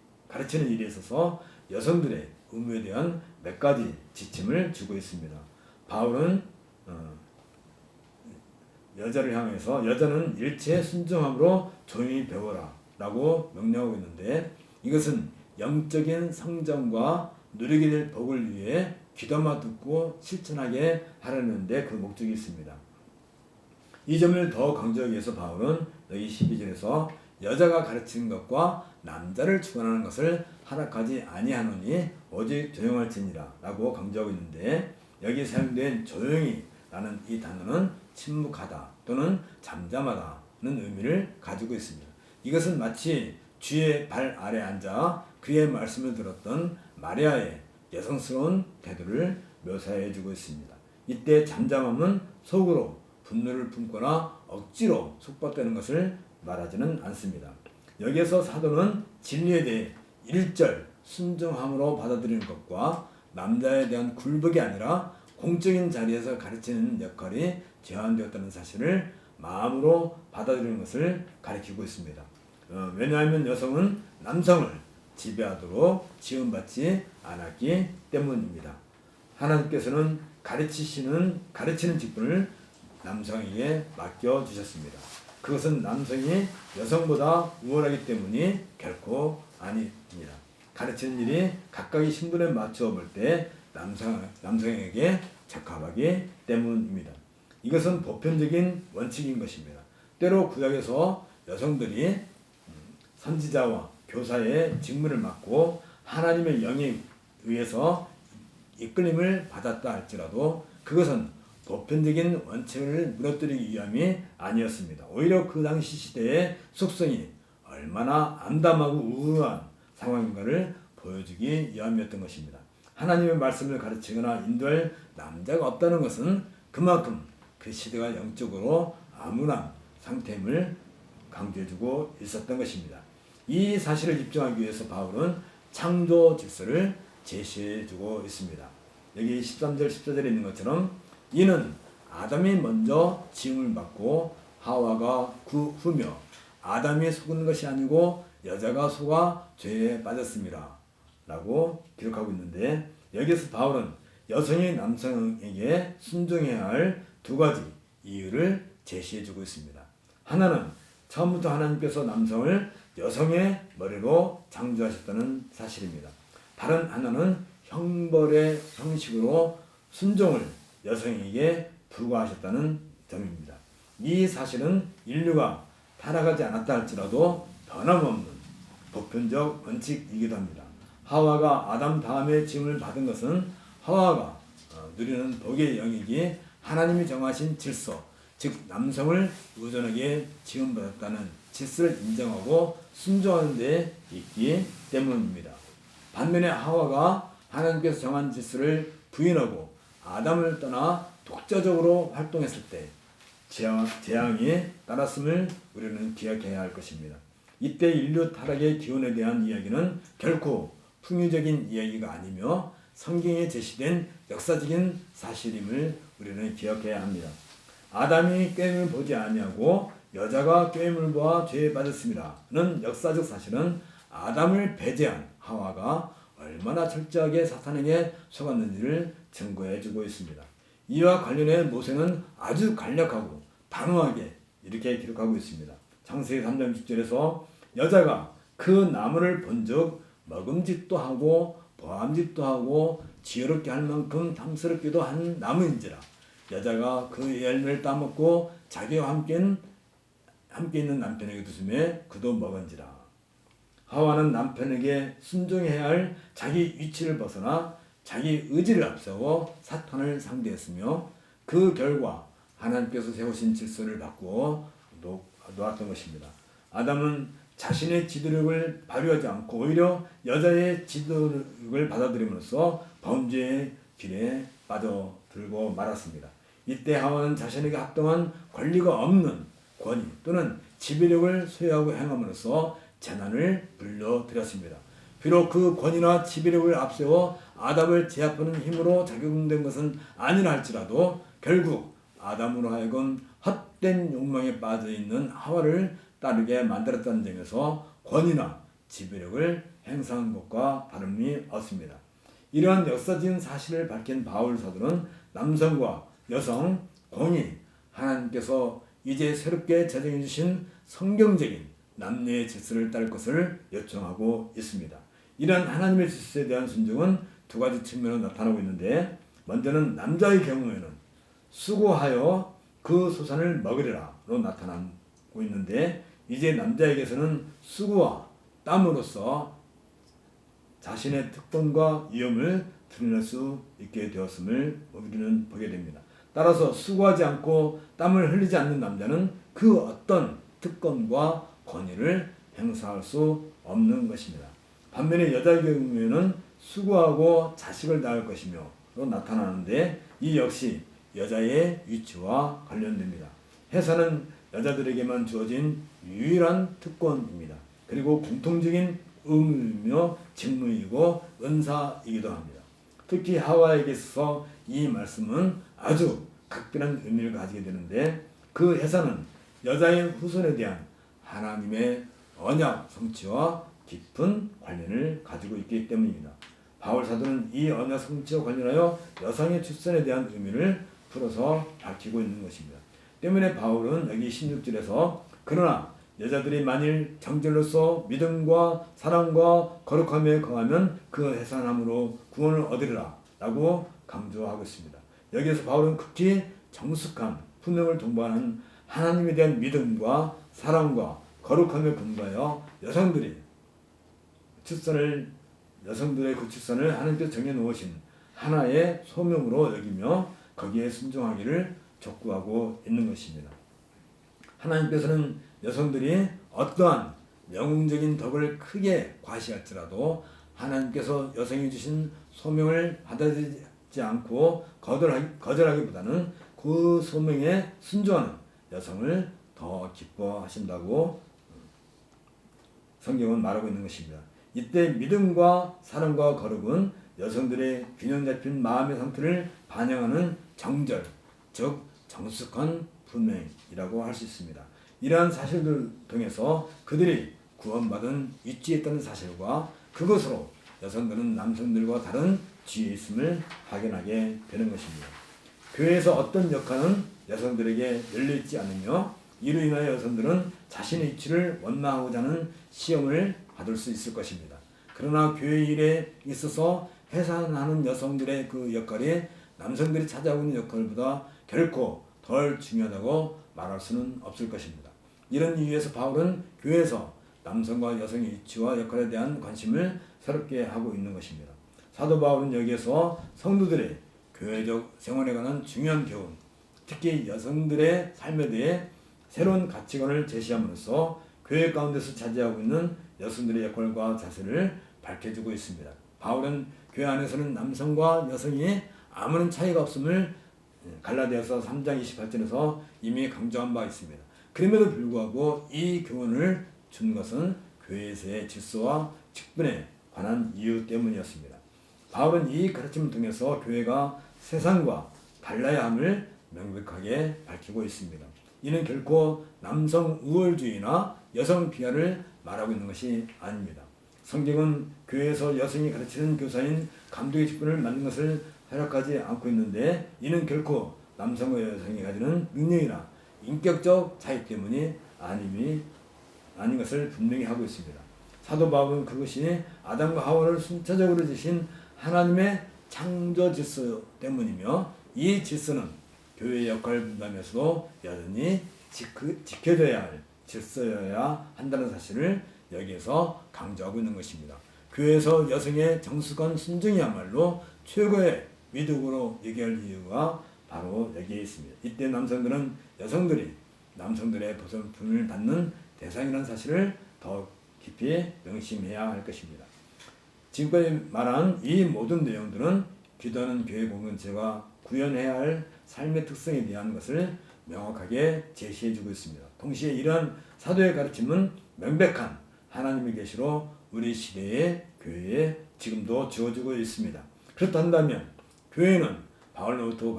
일에 있어서 여성들의 의무에 대한 몇 가지 지침을 주고 있습니다. 바울은 여자를 향해서 여자는 일체 순종함으로 조용히 배워라 라고 명령하고 있는데, 이것은 영적인 성장과 누리게 될 복을 위해 귀담아 듣고 실천하게 하려는 데 그 목적이 있습니다. 이 점을 더 강조하기 위해서 바울은 여기 12절에서 여자가 가르치는 것과 남자를 주관하는 것을 허락하지 아니하노니 오직 조용할지니라 라고 강조하고 있는데, 여기 사용된 조용히 라는 이 단어는 침묵하다 또는 잠잠하다는 의미를 가지고 있습니다. 이것은 마치 주의 발 아래 앉아 그의 말씀을 들었던 마리아의 여성스러운 태도를 묘사해주고 있습니다. 이때 잠잠함은 속으로 분노를 품거나 억지로 속박되는 것을 말하지는 않습니다. 여기에서 사도는 진리에 대해 일절 순종함으로 받아들이는 것과 남자에 대한 굴복이 아니라 공적인 자리에서 가르치는 역할이 제한되었다는 사실을 마음으로 받아들이는 것을 가리키고 있습니다. 왜냐하면 여성은 남성을 지배하도록 지음받지 않았기 때문입니다. 하나님께서는 가르치는 직분을 남성에게 맡겨주셨습니다. 그것은 남성이 여성보다 우월하기 때문이 결코 아닙니다. 가르치는 일이 각각의 신분에 맞추어 볼 때 남성에게 적합하기 때문입니다. 이것은 보편적인 원칙인 것입니다. 때로 구약에서 여성들이 선지자와 교사의 직무를 맡고 하나님의 영에 의해서 이끌림을 받았다 할지라도 그것은 보편적인 원칙을 무너뜨리기 위함이 아니었습니다. 오히려 그 당시 시대의 속성이 얼마나 암담하고 우울한 상황인가를 보여주기 위함이었던 것입니다. 하나님의 말씀을 가르치거나 인도할 남자가 없다는 것은 그만큼 그 시대가 영적으로 암울한 상태임을 강조해주고 있었던 것입니다. 이 사실을 입증하기 위해서 바울은 창조 질서를 제시해주고 있습니다. 여기 13절 14절에 있는 것처럼 이는 아담이 먼저 지음을 받고 하와가 그 후며 아담이 속은 것이 아니고 여자가 속아 죄에 빠졌습니다 라고 기록하고 있는데, 여기서 바울은 여성이 남성에게 순종해야 할 두 가지 이유를 제시해주고 있습니다. 하나는 처음부터 하나님께서 남성을 여성의 머리로 창조하셨다는 사실입니다. 다른 하나는 형벌의 형식으로 순종을 여성에게 부과하셨다는 점입니다. 이 사실은 인류가 타락하지 않았다 할지라도 변함없는 보편적 원칙이기도 합니다. 하와가 아담 다음에 지음을 받은 것은 하와가 누리는 복의 영역이 하나님이 정하신 질서, 즉 남성을 우선하게 지음받았다는 질서를 인정하고 순종하는 데 있기 때문입니다. 반면에 하와가 하나님께서 정한 질서를 부인하고 아담을 떠나 독자적으로 활동했을 때 재앙이 따랐음을 우리는 기억해야 할 것입니다. 이때 인류 타락의 기원에 대한 이야기는 결코 풍유적인 이야기가 아니며 성경에 제시된 역사적인 사실임을 우리는 기억해야 합니다. 아담이 꾀임을 보지 아니하고 여자가 꾀임을 보아 죄에 빠졌습니다는 역사적 사실은 아담을 배제한 하와가 얼마나 철저하게 사탄에게 속았는지를 증거해주고 있습니다. 이와 관련해 모세는 아주 간략하고 단호하게 이렇게 기록하고 있습니다. 창세기 3장 6절에서 여자가 그 나무를 본즉 먹음직도 하고 보암직도 하고 지혜롭게 할 만큼 탐스럽기도 한 나무인지라 여자가 그 열매를 따먹고 자기와 함께 있는 남편에게 두심에 그도 먹은지라. 하와는 남편에게 순종해야 할 자기 위치를 벗어나 자기 의지를 앞세워 사탄을 상대했으며 그 결과 하나님께서 세우신 질서를 바꾸어 놓았던 것입니다. 아담은 자신의 지도력을 발휘하지 않고 오히려 여자의 지도력을 받아들임으로써 범죄의 길에 빠져들고 말았습니다. 이때 하와는 자신에게 합당한 권리가 없는 권위 또는 지배력을 소유하고 행함으로써 재난을 불러들였습니다. 비록 그 권위나 지배력을 앞세워 아담을 제압하는 힘으로 작용된 것은 아니라 할지라도 결국 아담으로 하여금 헛된 욕망에 빠져있는 하와를 따르게 만들었다는 점에서 권위나 지배력을 행사한 것과 다름이 없습니다. 이러한 역사적인 사실을 밝힌 바울 사도는 남성과 여성, 공이 하나님께서 이제 새롭게 제정해 주신 성경적인 남녀의 질서를 따를 것을 요청하고 있습니다. 이러한 하나님의 질서에 대한 순종은 두 가지 측면으로 나타나고 있는데, 먼저는 남자의 경우에는 수고하여 그 소산을 먹으리라로 나타나고 있는데, 이제 남자에게서는 수고와 땀으로써 자신의 특권과 위험을 드러낼 수 있게 되었음을 우리는 보게 됩니다. 따라서 수고하지 않고 땀을 흘리지 않는 남자는 그 어떤 특권과 권위를 행사할 수 없는 것입니다. 반면에 여자의 경우에는 수고하고 자식을 낳을 것이며로 나타나는데, 이 역시 여자의 위치와 관련됩니다. 해산은 여자들에게만 주어진 유일한 특권입니다. 그리고 공통적인 의무이며 직무이고 은사이기도 합니다. 특히 하와에게 있어서 이 말씀은 아주 각별한 의미를 가지게 되는데, 그 해산은 여자의 후손에 대한 하나님의 언약 성취와 깊은 관련을 가지고 있기 때문입니다. 바울 사도는 이 언약 성취와 관련하여 여성의 출산에 대한 의미를 풀어서 밝히고 있는 것입니다. 때문에 바울은 여기 16절에서 그러나 여자들이 만일 정절로서 믿음과 사랑과 거룩함에 거하면 그 해산함으로 구원을 얻으리라 라고 강조하고 있습니다. 여기에서 바울은 극히 정숙한 분명을 동반한 하나님에 대한 믿음과 사랑과 거룩함에 근거하여 여성들의 그 출산을 하나님께서 정해놓으신 하나의 소명으로 여기며 거기에 순종하기를 촉구하고 있는 것입니다. 하나님께서는 여성들이 어떠한 영웅적인 덕을 크게 과시할지라도 하나님께서 여성이 주신 소명을 받아들이지 않고 거절하기보다는 그 소명에 순종하는 여성을 더 기뻐하신다고 성경은 말하고 있는 것입니다. 이때 믿음과 사랑과 거룩은 여성들의 균형 잡힌 마음의 상태를 반영하는 정절, 즉 정숙한 분명이라고 할 수 있습니다. 이러한 사실들을 통해서 그들이 구원받은 위치에 있다는 사실과 그것으로 여성들은 남성들과 다른 지위에 있음을 확인하게 되는 것입니다. 교회에서 어떤 역할은 여성들에게 열려있지 않으며 이로 인하여 여성들은 자신의 위치를 원망하고자 하는 시험을 받을 수 있을 것입니다. 그러나 교회 일에 있어서 해산하는 여성들의 그 역할이 남성들이 차지하고 있는 역할보다 결코 덜 중요하다고 말할 수는 없을 것입니다. 이런 이유에서 바울은 교회에서 남성과 여성의 위치와 역할에 대한 관심을 새롭게 하고 있는 것입니다. 사도 바울은 여기에서 성도들의 교회적 생활에 관한 중요한 교훈, 특히 여성들의 삶에 대해 새로운 가치관을 제시함으로써 교회 가운데서 차지하고 있는 여성들의 역할과 자세를 밝혀주고 있습니다. 바울은 교회 안에서는 남성과 여성이 아무런 차이가 없음을 갈라디아서 3장 28절에서 이미 강조한 바 있습니다. 그럼에도 불구하고 이 교훈을 준 것은 교회에서의 질서와 직분에 관한 이유 때문이었습니다. 바울은 이 가르침을 통해서 교회가 세상과 달라야 함을 명백하게 밝히고 있습니다. 이는 결코 남성 우월주의나 여성 비하를 말하고 있는 것이 아닙니다. 성경은 교회에서 여성이 가르치는 교사인 감독의 직분을 맡는 것을 허락하지 않고 있는데, 이는 결코 남성과 여성이 가지는 능력이나 인격적 차이 때문이 아닌 것을 분명히 하고 있습니다. 사도 바울은 그것이 아담과 하와를 순차적으로 지신 하나님의 창조 질서 때문이며, 이 질서는 교회의 역할 분담에서도 여전히 지켜져야 할 질서여야 한다는 사실을 여기에서 강조하고 있는 것입니다. 교회에서 여성의 정숙한 순종이야말로 최고의 미덕으로 얘기할 이유가 바로 여기에 있습니다. 이때 남성들은 여성들이 남성들의 보살핌을 받는 대상이라는 사실을 더 깊이 명심해야 할 것입니다. 지금까지 말한 이 모든 내용들은 기도하는 교회 공동체가 구현해야 할 삶의 특성에 대한 것을 명확하게 제시해주고 있습니다. 동시에 이러한 사도의 가르침은 명백한 하나님의 계시로 우리 시대의 교회에 지금도 주어지고 있습니다. 그렇다면 교회는 바울로부터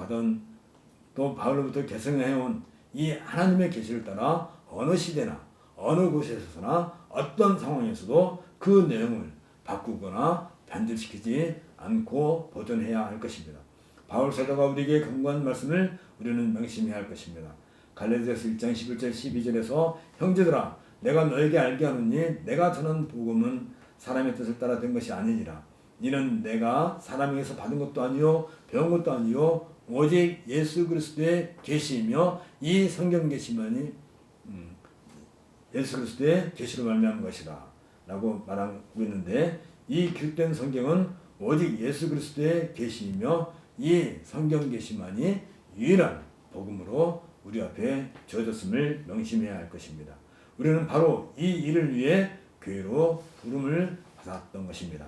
계승해온 이 하나님의 계시를 따라 어느 시대나 어느 곳에서나 어떤 상황에서도 그 내용을 바꾸거나 변질시키지 않고 보존해야 할 것입니다. 바울 사도가 우리에게 경고한 말씀을 우리는 명심해야 할 것입니다. 갈라디아서 1장 11절 12절에서 형제들아 내가 너에게 알게 하노니 내가 전한 복음은 사람의 뜻을 따라 된 것이 아니니라. 이는 내가 사람에게서 받은 것도 아니요 배운 것도 아니요 오직 예수 그리스도의 계시이며 이 성경 계시만이 예수 그리스도의 계시로 말미암은 것이다 라고 말하고 있는데, 이 기록된 성경은 오직 예수 그리스도의 계시이며 이 성경 계시만이 유일한 복음으로 우리 앞에 주어졌음을 명심해야 할 것입니다. 우리는 바로 이 일을 위해 교회로 부름을 받았던 것입니다.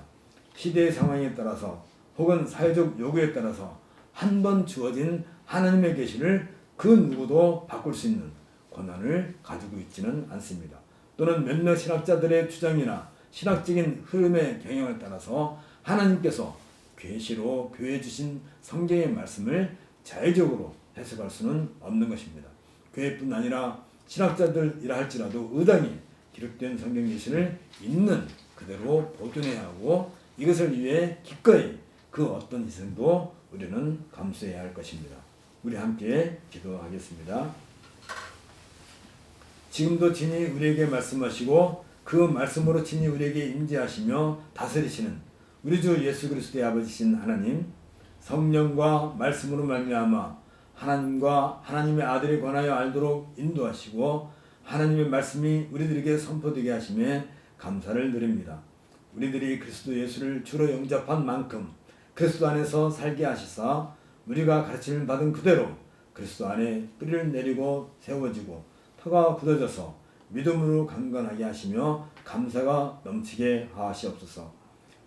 시대의 상황에 따라서 혹은 사회적 요구에 따라서 한 번 주어진 하나님의 계시를 그 누구도 바꿀 수 있는 권한을 가지고 있지는 않습니다. 또는 몇몇 신학자들의 주장이나 신학적인 흐름의 경향을 따라서 하나님께서 계시로 교회에 주신 성경의 말씀을 자의적으로 해석할 수는 없는 것입니다. 교회뿐 아니라 신학자들이라 할지라도 의당이 기록된 성경 계시를 있는 그대로 보존해야 하고 이것을 위해 기꺼이 그 어떤 희생도 우리는 감수해야 할 것입니다. 우리 함께 기도하겠습니다. 지금도 친히 우리에게 말씀하시고 그 말씀으로 친히 우리에게 임재하시며 다스리시는 우리 주 예수 그리스도의 아버지신 하나님, 성령과 말씀으로 말미암아 하나님과 하나님의 아들에 관하여 알도록 인도하시고 하나님의 말씀이 우리들에게 선포되게 하심에 감사를 드립니다. 우리들이 그리스도 예수를 주로 영접한 만큼 그리스도 안에서 살게 하시사 우리가 가르침을 받은 그대로 그리스도 안에 뿌리를 내리고 세워지고 터가 굳어져서 믿음으로 강건하게 하시며 감사가 넘치게 하시옵소서.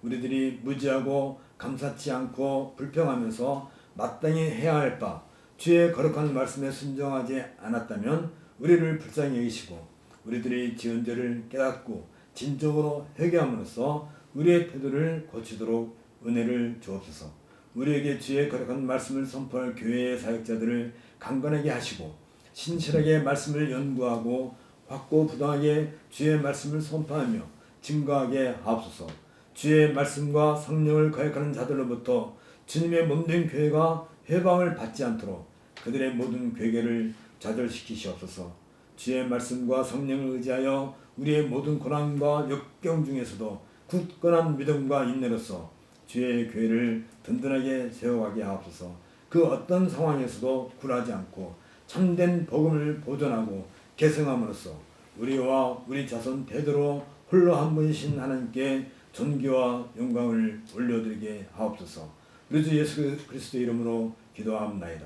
우리들이 무지하고 감사치 않고 불평하면서 마땅히 해야 할 바 주의 거룩한 말씀에 순종하지 않았다면 우리를 불쌍히 여기시고 우리들이 지은 죄를 깨닫고 진정으로 회개함으로써 우리의 태도를 고치도록 은혜를 주옵소서. 우리에게 주의 거룩한 말씀을 선포할 교회의 사역자들을 강건하게 하시고 신실하게 말씀을 연구하고 확고부동하게 주의 말씀을 선포하며 증거하게 하옵소서. 주의 말씀과 성령을 거역하는 자들로부터 주님의 몸된 교회가 해방을 받지 않도록 그들의 모든 괴계를 좌절시키시옵소서. 주의 말씀과 성령을 의지하여 우리의 모든 고난과 역경 중에서도 굳건한 믿음과 인내로서 주의 교회를 든든하게 세워가게 하옵소서. 그 어떤 상황에서도 굴하지 않고 참된 복음을 보존하고 계승함으로써 우리와 우리 자손 대대로 홀로 한 분이신 하나님께 존귀와 영광을 올려드리게 하옵소서. 우리 주 예수 그리스도의 이름으로 기도합나이다.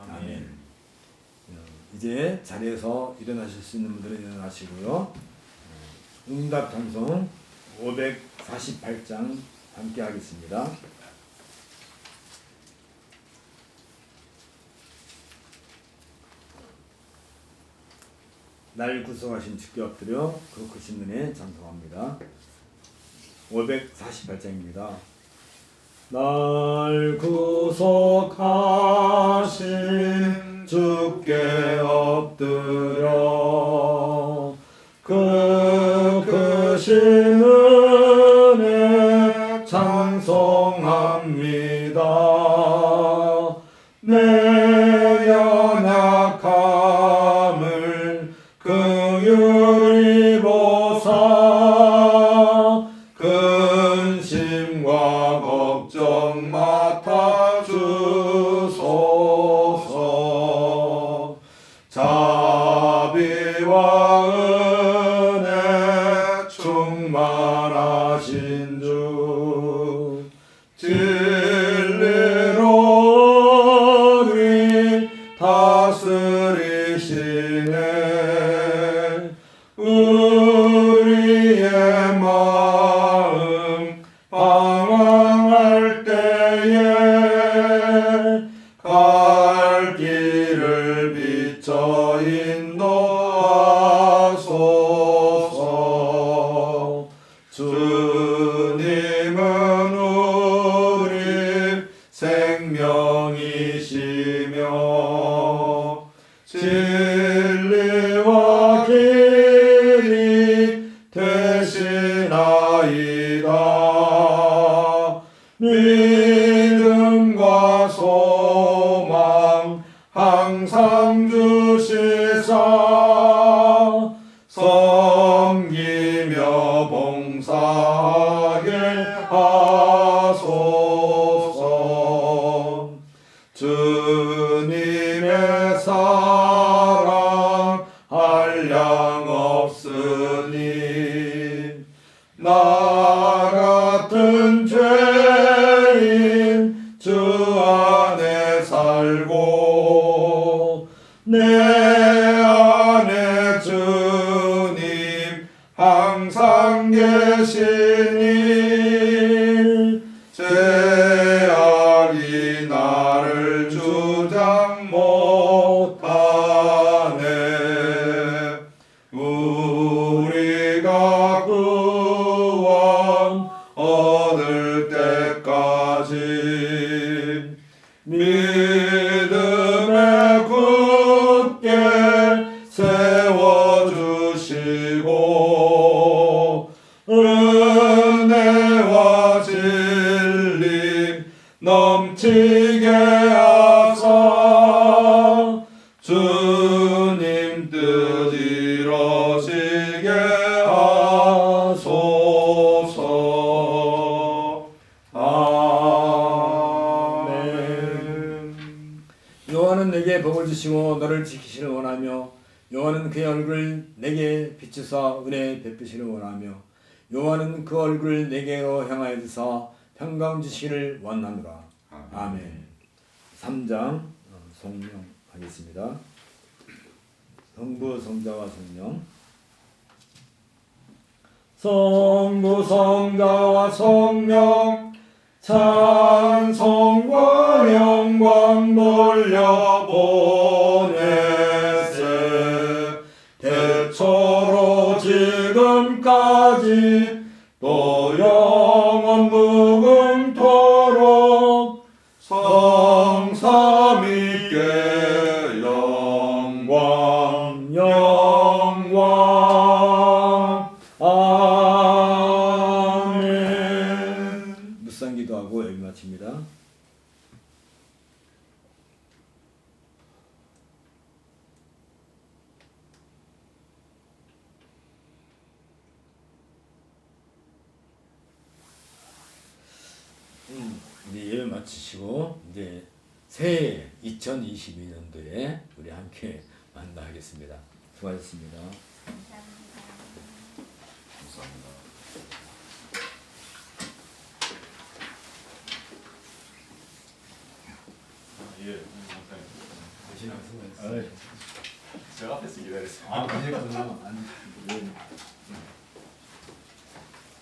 아멘. 이제 자리에서 일어나실 수 있는 분들은 일어나시고요. 응답 찬송 548장 함께 하겠습니다. 날 구속하신 주께 엎드려 그 크신 은혜 찬송합니다. 548장입니다. 날 구속하신 주께 엎드려 그 크신 은혜 찬송합니다. 내 연약함을 긍휼히 보사 근심과 걱정 맡아주소서. 자비와 은혜 충만하신 주 진리로 우리 다스리시네. 우리의 마음 방황할 때에 갈 길을 비춰 인도하소서. 주님은 우리 생명이시며 진리와 길이 되시나이다. 믿음과 소망 항상 주시사 섬기며 봉사하게 하소서. 주님의 사랑 한량 없으니 나 같은 죄인 주 안에 살고 내 안에 주님 항상 계시니 죄악이 나를 주장 못하네. 우리가 구원 얻을 때까지 내게 복을 주시고 너를 지키시를 원하며 여호와는 그의 얼굴을 내게 비추사 은혜 베푸시를 원하며 여호와는 그 얼굴을 내게로 향하여 드사 평강 주시기를 원하노라. 아멘. 3장 성령하겠습니다. 성부 성자와 성령. 성부 성자와 성령 찬송과 영광 돌려보내세 대초로 지금까지 또 영원 무궁토록 성삼위께 영광 영광 아멘. 묵상 기도하고 예배 마칩니다. 이제 예배 마치시고 이제 새해 2022년도에 우리 함께 만나겠습니다. 수고하셨습니다. 감사합니다. 예, 대신하고 수고하셨습니다. 제가 앞에서 기다렸어요. 아니요.